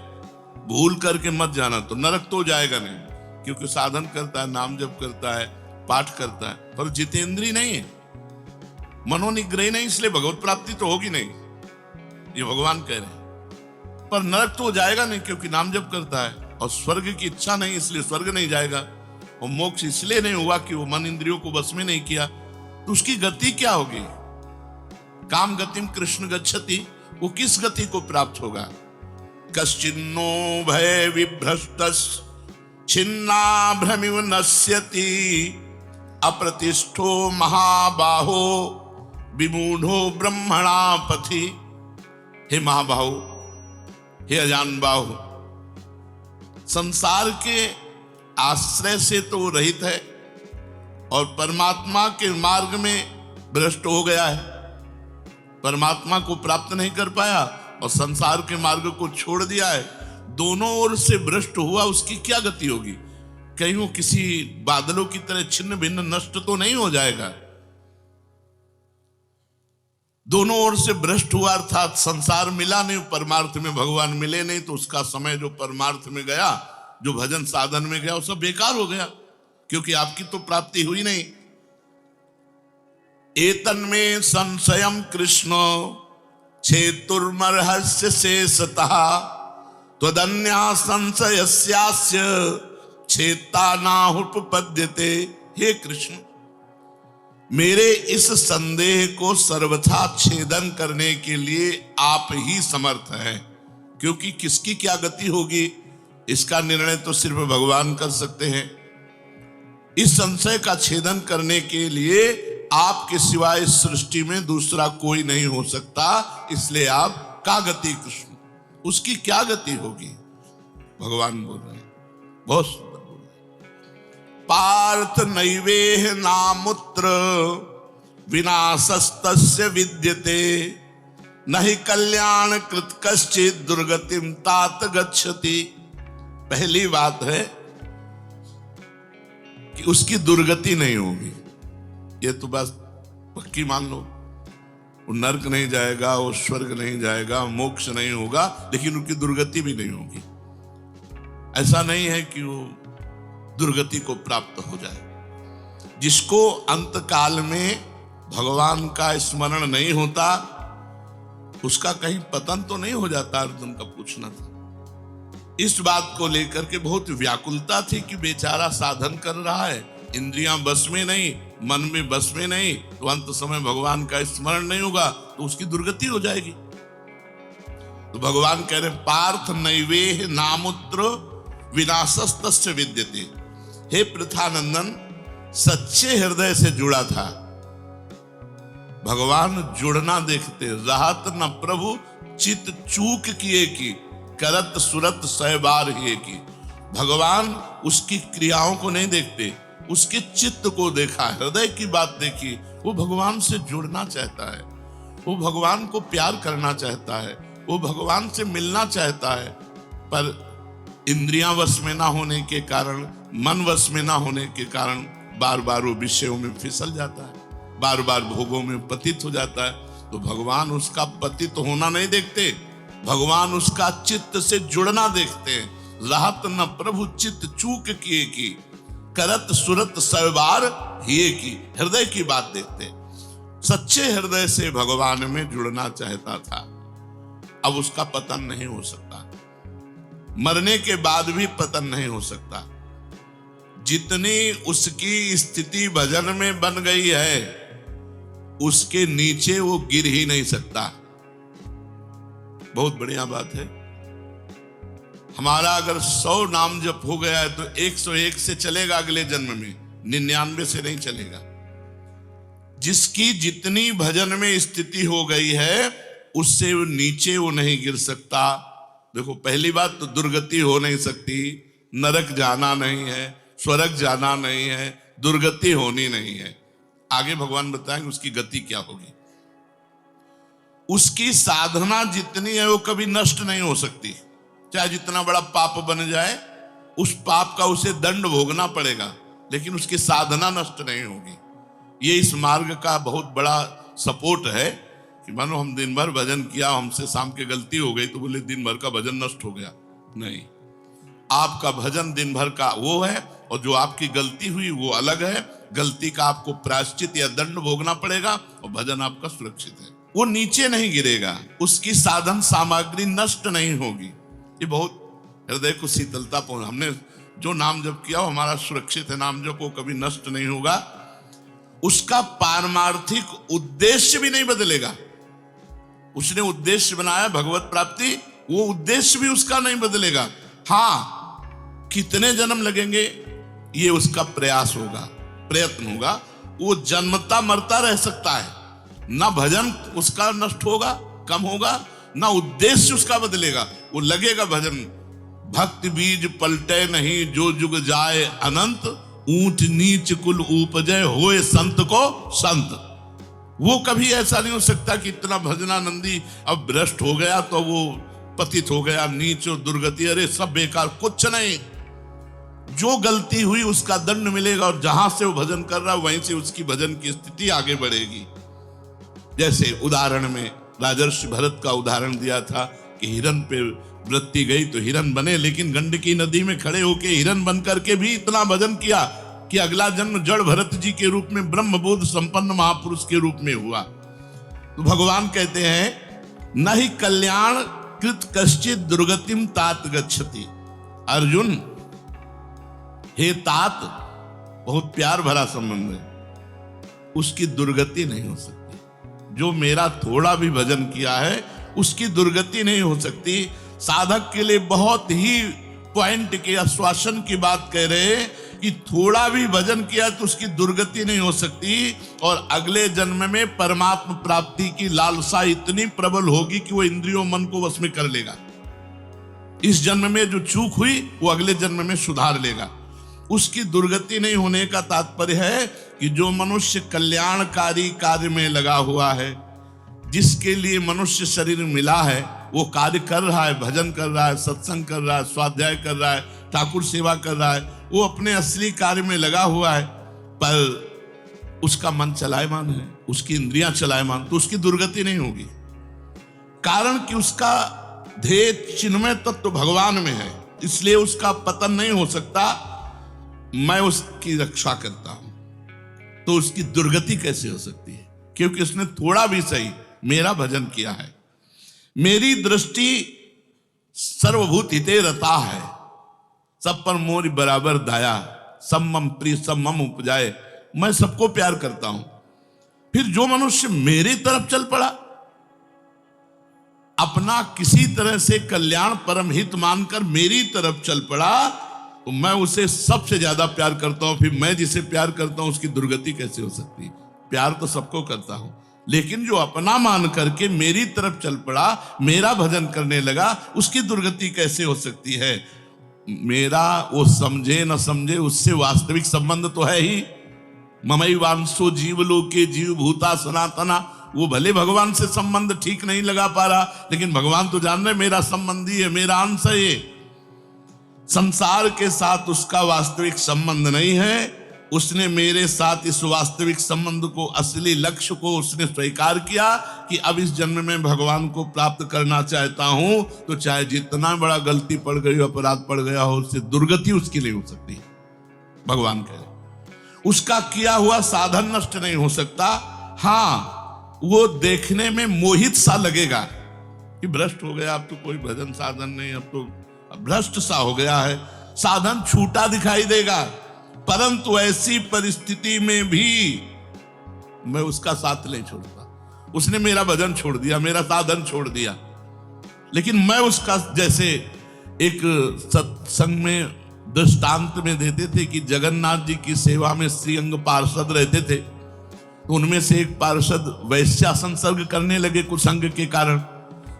भूल करके मत जाना, तो नरक तो जाएगा नहीं, क्योंकि साधन करता है, नाम जप करता है, पाठ करता है, पर जितेंद्रीय नहीं है, मनोनिग्रही नहीं, इसलिए भगवत प्राप्ति तो होगी नहीं। ये भगवान कह रहे हैं। पर नरक तो जाएगा नहीं क्योंकि नाम जप करता है, और स्वर्ग की इच्छा नहीं इसलिए स्वर्ग नहीं जाएगा, और मोक्ष इसलिए नहीं हुआ कि वो मन इंद्रियों को बस में नहीं किया, तो उसकी गति क्या होगी? काम गतिम कृष्ण गच्छति, वो किस गति को प्राप्त होगा? कश्चिन्नो भय विभ्रष्टस् छिन्ना भ्रमिव नश्यति अप्रतिष्ठो महाबाहो विमूढ़ो ब्रह्मणा पथि। हे महाबाहो, हे अजान बाहु, संसार के आश्रय से तो वो रहित है और परमात्मा के मार्ग में भ्रष्ट हो गया है, परमात्मा को प्राप्त नहीं कर पाया और संसार के मार्ग को छोड़ दिया है, दोनों ओर से भ्रष्ट हुआ, उसकी क्या गति होगी? कहीं वो किसी बादलों की तरह छिन्न भिन्न नष्ट तो नहीं हो जाएगा? दोनों ओर से भ्रष्ट हुआ अर्थात संसार मिला नहीं, परमार्थ में भगवान मिले नहीं, तो उसका समय जो परमार्थ में गया, जो भजन साधन में गया, वो सब बेकार हो गया, क्योंकि आपकी तो प्राप्ति हुई नहीं। एतन्मे संशयम कृष्ण छेतुर्मर्हस्य शेषतः त्वदन्या संशयस्यास्य छेता नाहुपपद्यते। हे कृष्ण, मेरे इस संदेह को सर्वथा छेदन करने के लिए आप ही समर्थ हैं, क्योंकि किसकी क्या गति होगी इसका निर्णय तो सिर्फ भगवान कर सकते हैं। इस संशय का छेदन करने के लिए आपके सिवाय इस सृष्टि में दूसरा कोई नहीं हो सकता, इसलिए आप का गति कृष्ण, उसकी क्या गति होगी? भगवान बोल रहे हैं, बहुत सुंदर बोल रहे, पार्थ नैवेह नामुत्र विनाशस्तस्य विद्यते नहि कल्याण कृत कश्चित् दुर्गतिम तात गच्छति। पहली बात है कि उसकी दुर्गति नहीं होगी, ये तो बस पक्की मान लो। वो नरक नहीं जाएगा, वो स्वर्ग नहीं जाएगा, मोक्ष नहीं होगा, लेकिन उनकी दुर्गति भी नहीं होगी। ऐसा नहीं है कि वो दुर्गति को प्राप्त हो जाए। जिसको अंत काल में भगवान का स्मरण नहीं होता, उसका कहीं पतन तो नहीं हो जाता? अर्जुन का पूछना था। इस बात को लेकर के बहुत व्याकुलता थी कि बेचारा साधन कर रहा है, इंद्रियां बस में नहीं, मन में बस में नहीं, तो अंत समय भगवान का स्मरण नहीं होगा तो उसकी दुर्गति हो जाएगी। तो भगवान कह रहे पार्थ नैवेह नामुत्र विनाशस्तस्य विद्यते। हे पृथानंदन, सच्चे हृदय से जुड़ा था भगवान, जुड़ना देखते, राहत न प्रभु चित चूक किए की करत सुरत सहबार ही की। भगवान उसकी क्रियाओं को नहीं देखते, उसके चित्त को देखा, हृदय की बात देखी। वो भगवान से जुड़ना चाहता है, वो भगवान को प्यार करना चाहता है, वो भगवान से मिलना चाहता है, पर इंद्रियां वश में ना होने के कारण, मन वश में ना होने के कारण बार बार वो विषयों में फिसल जाता है, बार बार भोगों में पतित हो जाता है। तो भगवान उसका पतित होना नहीं देखते, भगवान उसका चित्त से जुड़ना देखते हैं। राहत न प्रभु चित्त चूक किए की करत सुरत सहबार हिए की। हृदय की बात देखते, सच्चे हृदय से भगवान में जुड़ना चाहता था। अब उसका पतन नहीं हो सकता, मरने के बाद भी पतन नहीं हो सकता। जितनी उसकी स्थिति भजन में बन गई है, उसके नीचे वो गिर ही नहीं सकता। बहुत बढ़िया बात है। हमारा अगर 100 नाम जप हो गया है तो 101 से चलेगा अगले जन्म में, 99 से नहीं चलेगा। जिसकी जितनी भजन में स्थिति हो गई है, उससे वो नीचे वो नहीं गिर सकता। देखो, पहली बात तो दुर्गति हो नहीं सकती, नरक जाना नहीं है, स्वर्ग जाना नहीं है, दुर्गति होनी नहीं है। आगे भगवान बताएंगे उसकी गति क्या होगी। उसकी साधना जितनी है वो कभी नष्ट नहीं हो सकती। चाहे जितना बड़ा पाप बन जाए, उस पाप का उसे दंड भोगना पड़ेगा, लेकिन उसकी साधना नष्ट नहीं होगी। ये इस मार्ग का बहुत बड़ा सपोर्ट है कि मानो हम दिन भर भजन किया, हमसे शाम के गलती हो गई तो बोले दिन भर का भजन नष्ट हो गया। नहीं, आपका भजन दिन भर का वो है, और जो आपकी गलती हुई वो अलग है। गलती का आपको प्रायश्चित या दंड भोगना पड़ेगा, और भजन आपका सुरक्षित है। वो नीचे नहीं गिरेगा, उसकी साधन सामग्री नष्ट नहीं होगी। ये बहुत हृदय को शीतलता पहुंच। हमने जो नाम जप किया वो हमारा सुरक्षित है, नाम जप वो कभी नष्ट नहीं होगा। उसका पारमार्थिक उद्देश्य भी नहीं बदलेगा। उसने उद्देश्य बनाया भगवत प्राप्ति, वो उद्देश्य भी उसका नहीं बदलेगा। हाँ, कितने जन्म लगेंगे ये उसका प्रयास होगा, प्रयत्न होगा। वो जन्मता मरता रह सकता है, ना भजन उसका नष्ट होगा, कम होगा, ना उद्देश्य उसका बदलेगा, वो लगेगा भजन। भक्ति बीज पलटे नहीं, जो जुग जाए अनंत, ऊंच नीच कुल उपजय होए संत को संत। वो कभी ऐसा नहीं हो सकता कि इतना भजनानंदी अब भ्रष्ट हो गया तो वो पतित हो गया, नीच और दुर्गति, अरे सब बेकार, कुछ नहीं। जो गलती हुई उसका दंड मिलेगा, और जहां से वो भजन कर रहा है वहीं से उसकी भजन की स्थिति आगे बढ़ेगी। जैसे उदाहरण में राजर्षि भरत का उदाहरण दिया था कि हिरन पे वृत्ति गई तो हिरन बने, लेकिन गंडकी नदी में खड़े होके हिरन बन करके भी इतना भजन किया कि अगला जन्म जड़ भरत जी के रूप में ब्रह्मबोध संपन्न महापुरुष के रूप में हुआ। तो भगवान कहते हैं न ही कल्याण कृत कश्चित दुर्गतिम तात गच्छति। अर्जुन, हे तात, बहुत प्यार भरा संबंध है, उसकी दुर्गति नहीं हो सकती। जो मेरा थोड़ा भी भजन किया है उसकी दुर्गति नहीं हो सकती। साधक के लिए बहुत ही पॉइंट के आश्वासन की बात कह रहे हैं कि थोड़ा भी भजन किया तो उसकी दुर्गति नहीं हो सकती, और अगले जन्म में परमात्मा प्राप्ति की लालसा इतनी प्रबल होगी कि वो इंद्रियों मन को वश में कर लेगा। इस जन्म में जो चूक हुई वो अगले जन्म में सुधार लेगा। उसकी दुर्गति नहीं होने का तात्पर्य है कि जो मनुष्य कल्याणकारी कार्य में लगा हुआ है, जिसके लिए मनुष्य शरीर मिला है, वो कार्य कर रहा है, भजन कर रहा है, सत्संग कर रहा है, स्वाध्याय कर रहा है, ठाकुर सेवा कर रहा है, वो अपने असली कार्य में लगा हुआ है, पर उसका मन चलायमान है, उसकी इंद्रियां चलायमान, तो उसकी दुर्गति नहीं होगी। कारण कि उसका ध्येय चिन्मय तत्व भगवान में है, इसलिए उसका पतन नहीं हो सकता। मैं उसकी रक्षा करता हूं, तो उसकी दुर्गति कैसे हो सकती है? क्योंकि उसने थोड़ा भी सही मेरा भजन किया है। मेरी दृष्टि सर्वभूत हिते रता है, सब पर मोरी बराबर दाया, सब मम प्रिय सब मम उपजाए। मैं सबको प्यार करता हूं। फिर जो मनुष्य मेरी तरफ चल पड़ा, अपना किसी तरह से कल्याण परम हित मानकर मेरी तरफ चल पड़ा, तो मैं उसे सबसे ज्यादा प्यार करता हूं। फिर मैं जिसे प्यार करता हूं उसकी दुर्गति कैसे हो सकती है? प्यार तो सबको करता हूं, लेकिन जो अपना मान करके मेरी तरफ चल पड़ा, मेरा भजन करने लगा, उसकी दुर्गति कैसे हो सकती है? मेरा वो समझे न समझे, उससे वास्तविक संबंध तो है ही। ममई वांसो जीव लोके जीव भूता सनातना। वो भले भगवान से संबंध ठीक नहीं लगा पा रहा, लेकिन भगवान तो जान रहे मेरा संबंधी है, मेरा अंश है। ये संसार के साथ उसका वास्तविक संबंध नहीं है। उसने मेरे साथ इस वास्तविक संबंध को, असली लक्ष्य को उसने स्वीकार किया कि अब इस जन्म में भगवान को प्राप्त करना चाहता हूं, तो चाहे जितना बड़ा गलती पड़ गई हो, अपराध पड़ गया हो, उससे दुर्गति उसकी नहीं हो सकती। भगवान कह रहे उसका किया हुआ साधन नष्ट नहीं हो सकता। हाँ, वो देखने में मोहित सा लगेगा कि भ्रष्ट हो गया, अब तो कोई भजन साधन नहीं, अब तो भ्रष्ट सा हो गया है, साधन छूटा दिखाई देगा। परंतु ऐसी परिस्थिति में भी मैं उसका साथ नहीं छोड़ता। उसने मेरा भजन छोड़ दिया, मेरा साधन छोड़ दिया, लेकिन मैं उसका, जैसे एक सत्संग में दृष्टांत में देते थे कि जगन्नाथ जी की सेवा में श्रीअंग पार्षद रहते थे, तो उनमें से एक पार्षद वैश्या संसर्ग करने लगे कुसंग के कारण।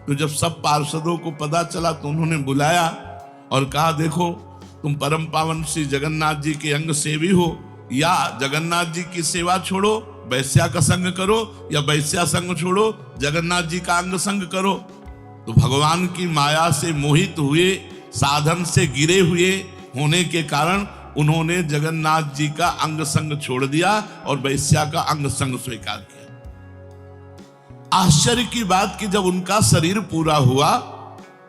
तो जब सब पार्षदों को पता चला तो उन्होंने बुलाया और कहा, देखो तुम परम पावन श्री जगन्नाथ जी के अंग सेवी हो, या जगन्नाथ जी की सेवा छोड़ो वैश्या का संग करो, या वैश्या संग छोड़ो जगन्नाथ जी का अंग संग करो। तो भगवान की माया से मोहित हुए, साधन से गिरे हुए होने के कारण उन्होंने जगन्नाथ जी का अंग संग छोड़ दिया और वैश्या का अंग संग स्वीकार किया। आश्चर्य की बात कि जब उनका शरीर पूरा हुआ,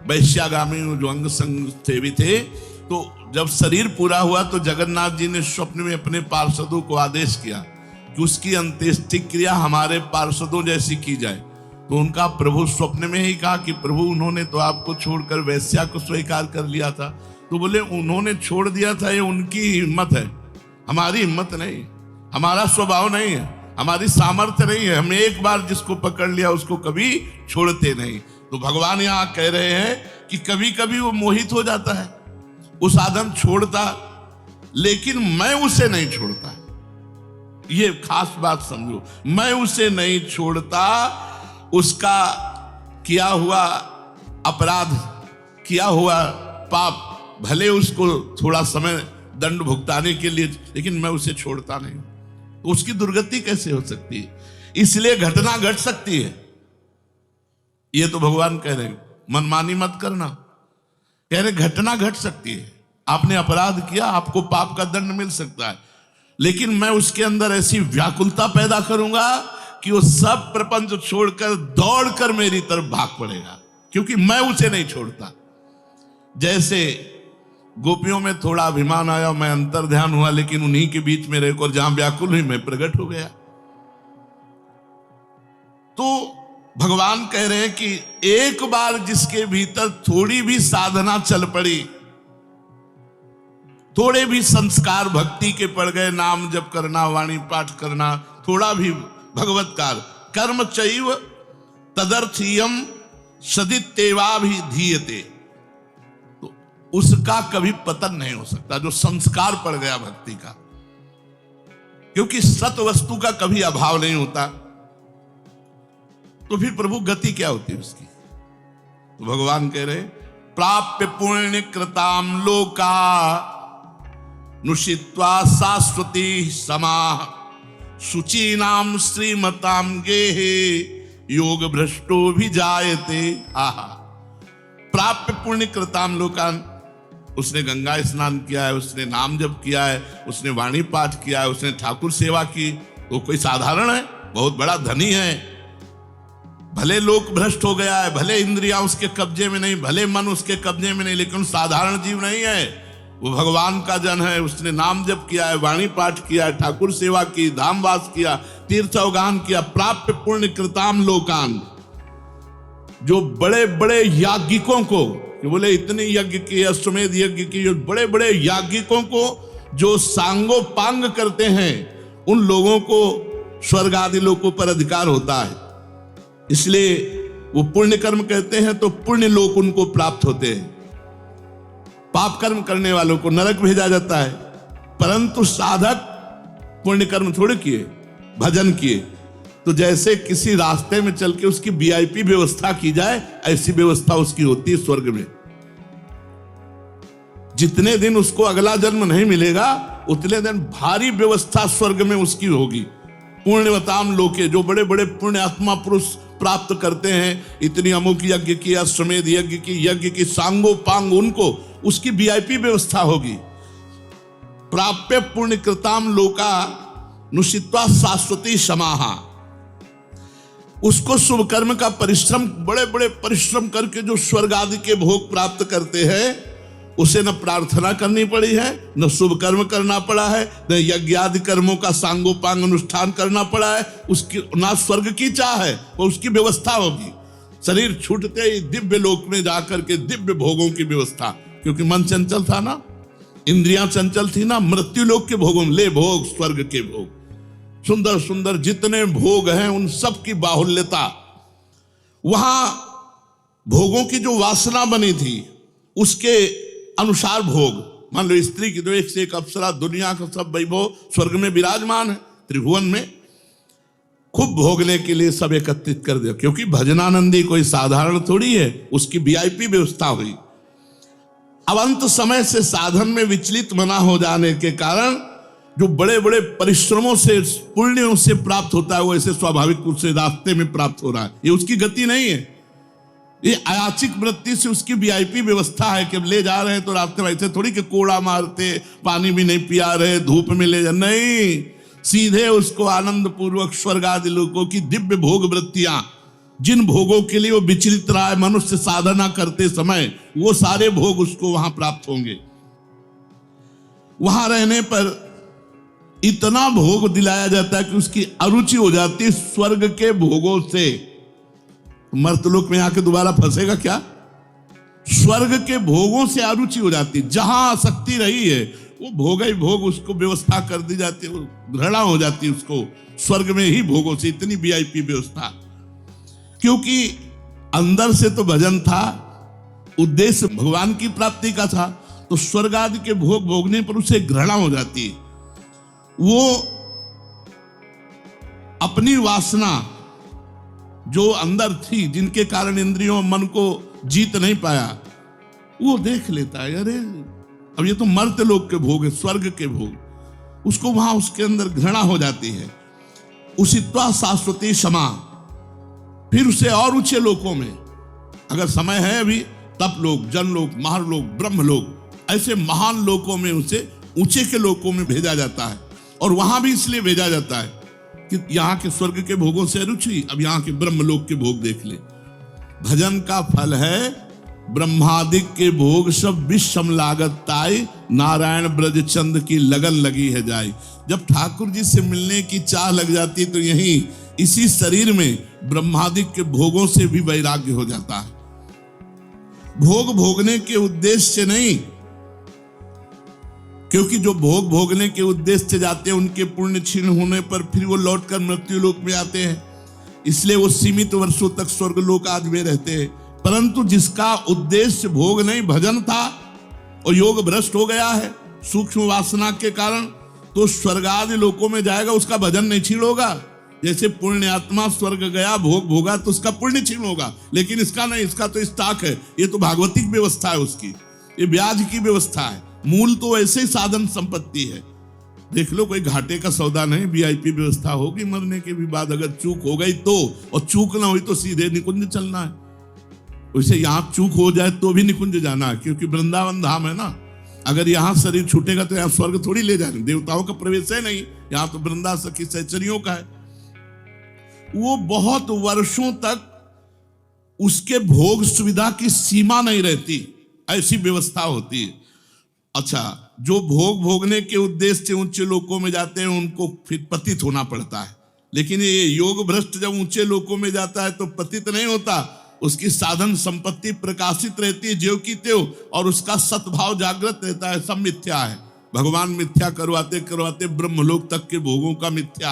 वैश्यागामी जो अंग संग सेवी थे, तो जब शरीर पूरा हुआ तो जगन्नाथ जी ने स्वप्न में अपने पार्षदों को आदेश किया कि उसकी अंत्येष्टि क्रिया हमारे पार्षदों जैसी की जाए। तो उनका प्रभु स्वप्न में ही कहा कि प्रभु उन्होंने तो आपको छोड़कर वेश्या को स्वीकार कर लिया था। तो बोले उन्होंने छोड़ दिया था, ये उनकी हिम्मत है, हमारी हिम्मत नहीं, हमारा स्वभाव नहीं है, हमारी सामर्थ्य नहीं है। हम एक बार जिसको पकड़ लिया उसको कभी छोड़ते नहीं। तो भगवान यहां कह रहे हैं कि कभी कभी वो मोहित हो जाता है, वो साधन छोड़ता, लेकिन मैं उसे नहीं छोड़ता। ये खास बात समझो, मैं उसे नहीं छोड़ता। उसका किया हुआ अपराध, किया हुआ पाप, भले उसको थोड़ा समय दंड भुगताने के लिए, लेकिन मैं उसे छोड़ता नहीं। तो उसकी दुर्गति कैसे हो सकती है? इसलिए घटना घट सकती है। ये तो भगवान कह रहे हैं मनमानी मत करना, कह रहे घटना घट सकती है। आपने अपराध किया, आपको पाप का दंड मिल सकता है, लेकिन मैं उसके अंदर ऐसी व्याकुलता पैदा करूंगा कि वो सब प्रपंच छोड़कर दौड़कर मेरी तरफ भाग पड़ेगा, क्योंकि मैं उसे नहीं छोड़ता। जैसे गोपियों में थोड़ा अभिमान आया, मैं अंतर ध्यान हुआ, लेकिन उन्हीं के बीच में रहकर जहां व्याकुल हुई मैं प्रकट हो गया। तो भगवान कह रहे हैं कि एक बार जिसके भीतर थोड़ी भी साधना चल पड़ी, थोड़े भी संस्कार भक्ति के पड़ गए, नाम जप करना, वाणी पाठ करना, थोड़ा भी भगवत्कार, कर्म चैव तदर्थीयम सदित्येवाभिधीयते, तो उसका कभी पतन नहीं हो सकता, जो संस्कार पड़ गया भक्ति का, क्योंकि सत वस्तु का कभी अभाव नहीं होता। तो फिर प्रभु गति क्या होती है उसकी? तो भगवान कह रहे प्राप्य पुण्य कृताम लोका नुषित्वा शाश्वती समाह शुचीनाम श्रीमताम गेहे योग भ्रष्टो भी जायते। आहा, प्राप्य पुण्य कृताम लोकान, उसने गंगा स्नान किया है, उसने नाम जप किया है, उसने वाणी पाठ किया है, उसने ठाकुर सेवा की, तो कोई साधारण है? बहुत बड़ा धनी है। भले लोक भ्रष्ट हो गया है, भले इंद्रियां उसके कब्जे में नहीं, भले मन उसके कब्जे में नहीं, लेकिन साधारण जीव नहीं है, वो भगवान का जन है। उसने नाम जप किया है, वाणी पाठ किया है, ठाकुर सेवा की, धामवास किया, तीर्थ अवगान किया। प्राप्य पुण्य कृताम लोकान, जो बड़े बड़े याज्ञिकों को, बोले इतने यज्ञ किए, अश्वमेध यज्ञ की, जो बड़े बड़े याज्ञिकों को जो सांगो पांग करते हैं, उन लोगों को स्वर्ग आदि लोकों पर अधिकार होता है। इसलिए वो पुण्य कर्म कहते हैं, तो पुण्य लोक उनको प्राप्त होते हैं। पाप कर्म करने वालों को नरक भेजा जाता है। परंतु साधक पुण्य कर्म थोड़े किए, भजन किए, तो जैसे किसी रास्ते में चल के उसकी वीआईपी व्यवस्था की जाए, ऐसी व्यवस्था उसकी होती है स्वर्ग में। जितने दिन उसको अगला जन्म नहीं मिलेगा, उतने दिन भारी व्यवस्था स्वर्ग में उसकी होगी। पुण्यवताम लोके, जो बड़े बड़े पुण्य आत्मा पुरुष प्राप्त करते हैं, इतनी अमुक यज्ञ की, अश्वमेध यज्ञ की सांगो पांग, उनको उसकी वीआईपी व्यवस्था होगी। प्राप्य पुण्य कृताम लोका नुषित्वा शाश्वती समाहा, उसको शुभ कर्म का परिश्रम, बड़े बड़े परिश्रम करके जो स्वर्ग आदि के भोग प्राप्त करते हैं, उसे न प्रार्थना करनी पड़ी है, न शुभ कर्म करना पड़ा है, न यज्ञ आदि कर्मों का सांगोपांग अनुष्ठान करना पड़ा है, उसकी ना स्वर्ग की चाह है, वो उसकी व्यवस्था होगी। शरीर छूटते ही दिव्य लोक में जाकर के दिव्य भोगों की व्यवस्था, क्योंकि मन चंचल था ना, इंद्रियां चंचल थी ना, मृत्यु लोक के भोगों, ले भोग स्वर्ग के भोग, सुंदर सुंदर जितने भोग हैं उन सब की बाहुल्यता। वहां भोगों की जो वासना बनी थी उसके अनुसार भोग, मान लो स्त्री की तो एक से एक अप्सरा, दुनिया का सब वैभव स्वर्ग में विराजमान है, त्रिभुवन में खूब भोगने के लिए सब एकत्रित कर दिया, क्योंकि भजनानंदी कोई साधारण थोड़ी है, उसकी वीआईपी व्यवस्था हुई। अब अंत समय से साधन में विचलित मना हो जाने के कारण जो बड़े बड़े परिश्रमों से, पुण्यों से प्राप्त होता है, वो ऐसे स्वाभाविक रूप से रास्ते में प्राप्त हो रहा है। ये उसकी गति नहीं है, ये अयाचिक वृत्ति से उसकी वीआईपी व्यवस्था है कि ले जा रहे हैं तो रास्ते में ऐसे थोड़ी कि कोड़ा मारते, पानी भी नहीं पिया रहे, धूप में ले जा, नहीं, सीधे उसको आनंद पूर्वक स्वर्ग आदि लोगों की दिव्य भोग वृत्तियां, जिन भोगों के लिए वो विचलित रहा है मनुष्य साधना करते समय, वो सारे भोग उसको वहां प्राप्त होंगे। वहां रहने पर इतना भोग दिलाया जाता है कि उसकी अरुचि हो जाती है स्वर्ग के भोगों से। मर्तलोक में आके दोबारा फंसेगा क्या? स्वर्ग के भोगों से अरुचि हो जाती, जहां आसक्ति रही है वो भोग ही भोग, उसको व्यवस्था कर दी जाती है, घृणा हो जाती है उसको स्वर्ग में ही भोगों से, इतनी वीआईपी व्यवस्था। क्योंकि अंदर से तो भजन था, उद्देश्य भगवान की प्राप्ति का था, तो स्वर्ग आदि के भोग भोगने पर उसे घृणा हो जाती है। वो अपनी वासना जो अंदर थी, जिनके कारण इंद्रियों मन को जीत नहीं पाया, वो देख लेता है, अरे अब ये तो मर्त्य लोक के भोग है, स्वर्ग के भोग, उसको वहां उसके अंदर घृणा हो जाती है। उसित्वा शाश्वती क्षमा, फिर उसे और ऊंचे लोकों में, अगर समय है अभी, तप लोक, जनलोक, महालोक, ब्रह्मलोक, ऐसे महान लोकों में उसे ऊंचे के लोकों में भेजा जाता है। और वहां भी इसलिए भेजा जाता है कि यहाँ के स्वर्ग के भोगों से रुचि, अब यहाँ के ब्रह्मलोक के भोग देख ले। भजन का फल है ब्रह्मादिक के भोग सब विषम लागत ताई, नारायण ब्रज चंद की लगन लगी है जाई। जब ठाकुर जी से मिलने की चाह लग जाती तो यहीं इसी शरीर में ब्रह्मादिक के भोगों से भी वैराग्य हो जाता है। भोग भोगने के उद्देश्य से नहीं, क्योंकि जो भोग भोगने के उद्देश्य से जाते हैं उनके पुण्य क्षीण होने पर फिर वो लौटकर मृत्यु लोक में आते हैं, इसलिए वो सीमित वर्षों तक स्वर्ग लोक आदि में रहते हैं। परंतु जिसका उद्देश्य भोग नहीं भजन था और योग भ्रष्ट हो गया है सूक्ष्म वासना के कारण, तो स्वर्ग आदि लोकों में जाएगा, उसका भजन नहीं क्षीण होगा। जैसे पुण्य आत्मा स्वर्ग गया, भोग भोगा, तो उसका पुण्य क्षीण होगा, लेकिन इसका नहीं, इसका तो स्टॉक है, ये तो भागवतिक व्यवस्था है उसकी, ये ब्याज की व्यवस्था है। मूल तो ऐसे ही साधन संपत्ति है। देख लो, कोई घाटे का सौदा नहीं, वीआईपी व्यवस्था होगी मरने के भी बाद, अगर चूक हो गई तो, और चूक ना हुई तो सीधे निकुंज चलना है। वैसे यहाँ चूक हो जाए तो भी निकुंज जाना है, क्योंकि वृंदावन धाम है ना। अगर यहाँ शरीर छूटेगा तो यहाँ स्वर्ग थोड़ी ले जाएंगे, देवताओं का प्रवेश है नहीं, यहाँ तो वृंदा सखी सहचरियों का है। वो बहुत वर्षों तक उसके भोग सुविधा की सीमा नहीं रहती, ऐसी व्यवस्था होती है। अच्छा, जो भोग भोगने के उद्देश्य से ऊंचे लोकों में जाते हैं उनको फिर पतित होना पड़ता है, लेकिन ये योग भ्रष्ट जब ऊंचे लोकों में जाता है तो पतित नहीं होता, उसकी साधन संपत्ति प्रकाशित रहती है ज्यों की त्यों, और उसका सद्भाव जागृत रहता है। सब मिथ्या है, भगवान मिथ्या करवाते करवाते ब्रह्मलोक तक के भोगों का मिथ्या।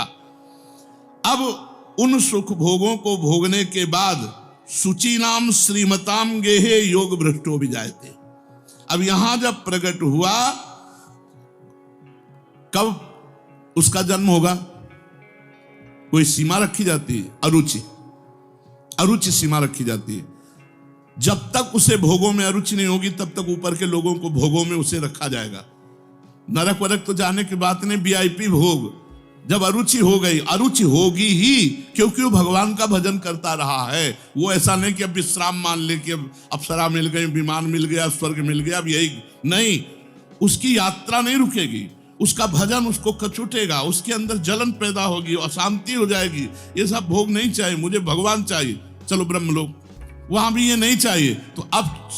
अब उन सुख भोगों को भोगने के बाद सुचि नाम श्रीमताम गेहे योग भ्रष्टो भी जाते। अब यहां जब प्रकट हुआ, कब उसका जन्म होगा? कोई सीमा रखी जाती है? अरुचि, अरुचि सीमा रखी जाती है। जब तक उसे भोगों में अरुचि नहीं होगी तब तक ऊपर के लोगों को भोगों में उसे रखा जाएगा। नरक वरक तो जाने की बात नहीं, वीआईपी भोग। जब अरुचि हो गई, अरुचि होगी ही, क्योंकि वो भगवान का भजन करता रहा है। वो ऐसा नहीं कि अब विश्राम मान ले कि अब अप्सरा मिल गई, विमान मिल गया, स्वर्ग मिल गया, अब यही नहीं। उसकी यात्रा नहीं रुकेगी, उसका भजन उसको कचुटेगा, उसके अंदर जलन पैदा होगी, अशांति हो जाएगी। ये सब भोग नहीं चाहिए, मुझे भगवान चाहिए, चलो ब्रह्मलोक, वहां भी ये नहीं चाहिए। तो अब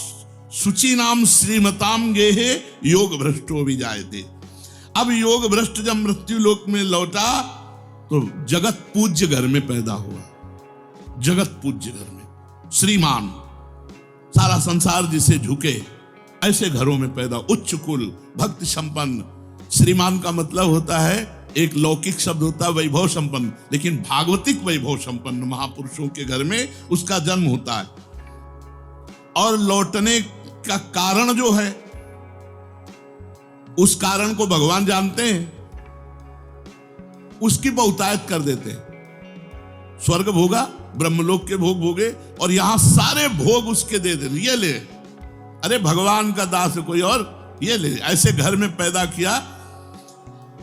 सुचि नाम श्रीमताम गेहे योग भ्रष्टो भी जायते। अब योग भ्रष्ट जब मृत्यु लोक में लौटा तो जगत पूज्य घर में पैदा हुआ। जगत पूज्य घर में श्रीमान, सारा संसार जिसे झुके, ऐसे घरों में पैदा, उच्च कुल, भक्ति संपन्न। श्रीमान का मतलब होता है, एक लौकिक शब्द होता है वैभव संपन्न, लेकिन भागवतिक वैभव संपन्न महापुरुषों के घर में उसका जन्म होता है। और लौटने का कारण जो है, उस कारण को भगवान जानते हैं, उसकी बहुतायत कर देते हैं। स्वर्ग भोगा, ब्रह्मलोक के भोग भोगे, और यहां सारे भोग उसके दे दे, ये ले, अरे भगवान का दास है कोई और, ये ले, ऐसे घर में पैदा किया।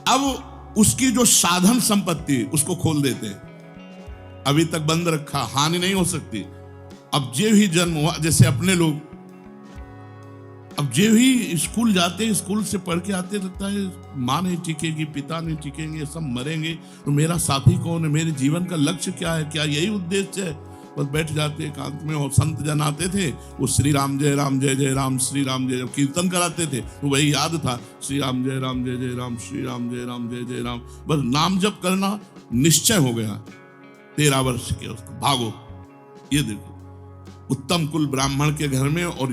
अब उसकी जो साधन संपत्ति उसको खोल देते हैं, अभी तक बंद रखा, हानि नहीं हो सकती। अब जे ही जन्म हुआ, जैसे अपने लोग अब जे ही स्कूल जाते, स्कूल से पढ़ के आते, लगता है माँ नहीं टिकेगी, पिता नहीं टिकेंगे, सब मरेंगे, तो मेरा साथी कौन है, मेरे जीवन का लक्ष्य क्या है, क्या यही उद्देश्य है? बस बैठ जाते एकांत में। और संत जन आते थे, वो श्री राम जय राम जय जय राम, श्री राम जय, कीर्तन कराते थे तो वही याद था, श्री राम जय राम जय जय राम, श्री राम जय राम जय जय राम। बस नाम जप करना निश्चय हो गया। 13 वर्ष के उसको भागो, ये देखो, उत्तम कुल ब्राह्मण के घर में और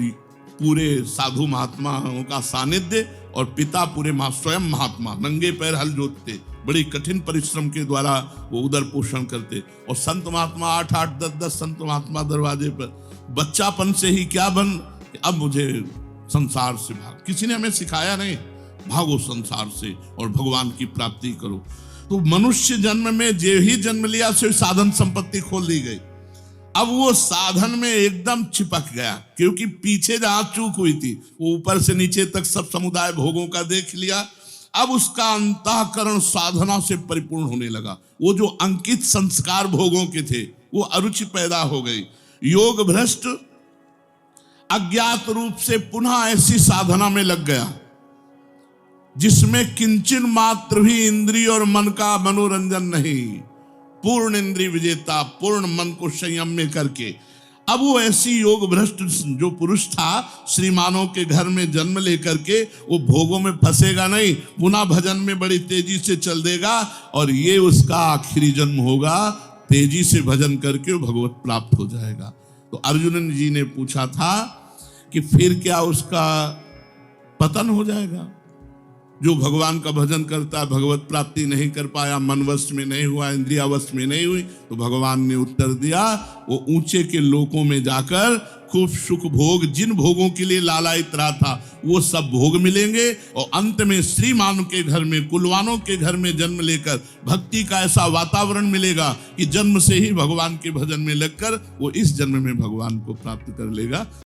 पूरे साधु महात्माओं का सानिध्य, और पिता पूरे स्वयं महात्मा नंगे पैर हल जोतते, बड़ी कठिन परिश्रम के द्वारा वो उदर पोषण करते। और संत महात्मा 8-8, 10-10 संत महात्मा दरवाजे पर। बच्चापन से ही क्या बन, अब मुझे संसार से भाग, किसी ने हमें सिखाया नहीं, भागो संसार से और भगवान की प्राप्ति करो। तो मनुष्य जन्म में जो ही जन्म लिया से साधन संपत्ति खोल दी गई। अब वो साधन में एकदम चिपक गया, क्योंकि पीछे जहां चूक हुई थी वो ऊपर से नीचे तक सब समुदाय भोगों का देख लिया। अब उसका अंतःकरण साधना से परिपूर्ण होने लगा। वो जो अंकित संस्कार भोगों के थे वो अरुचि पैदा हो गई। योग भ्रष्ट अज्ञात रूप से पुनः ऐसी साधना में लग गया जिसमें किंचन मात्र भी इंद्रिय और मन का मनोरंजन नहीं, पूर्ण इंद्रिय विजेता, पूर्ण मन को संयम में करके। अब वो ऐसी योग भ्रष्ट जो पुरुष था, श्रीमानों के घर में जन्म लेकर के वो भोगों में फंसेगा नहीं, पुनः भजन में बड़ी तेजी से चल देगा, और ये उसका आखिरी जन्म होगा। तेजी से भजन करके वो भगवत प्राप्त हो जाएगा। तो अर्जुन जी ने पूछा था कि फिर क्या उसका पतन हो जाएगा? जो भगवान का भजन करता है, भगवत प्राप्ति नहीं कर पाया, मन वश में नहीं हुआ, इंद्रिया वश में नहीं हुई, तो भगवान ने उत्तर दिया, वो ऊंचे के लोकों में जाकर खूब सुख भोग, जिन भोगों के लिए लालायित रहा था वो सब भोग मिलेंगे, और अंत में श्रीमान के घर में, कुलवानों के घर में जन्म लेकर भक्ति का ऐसा वातावरण मिलेगा कि जन्म से ही भगवान के भजन में लगकर वो इस जन्म में भगवान को प्राप्त कर लेगा।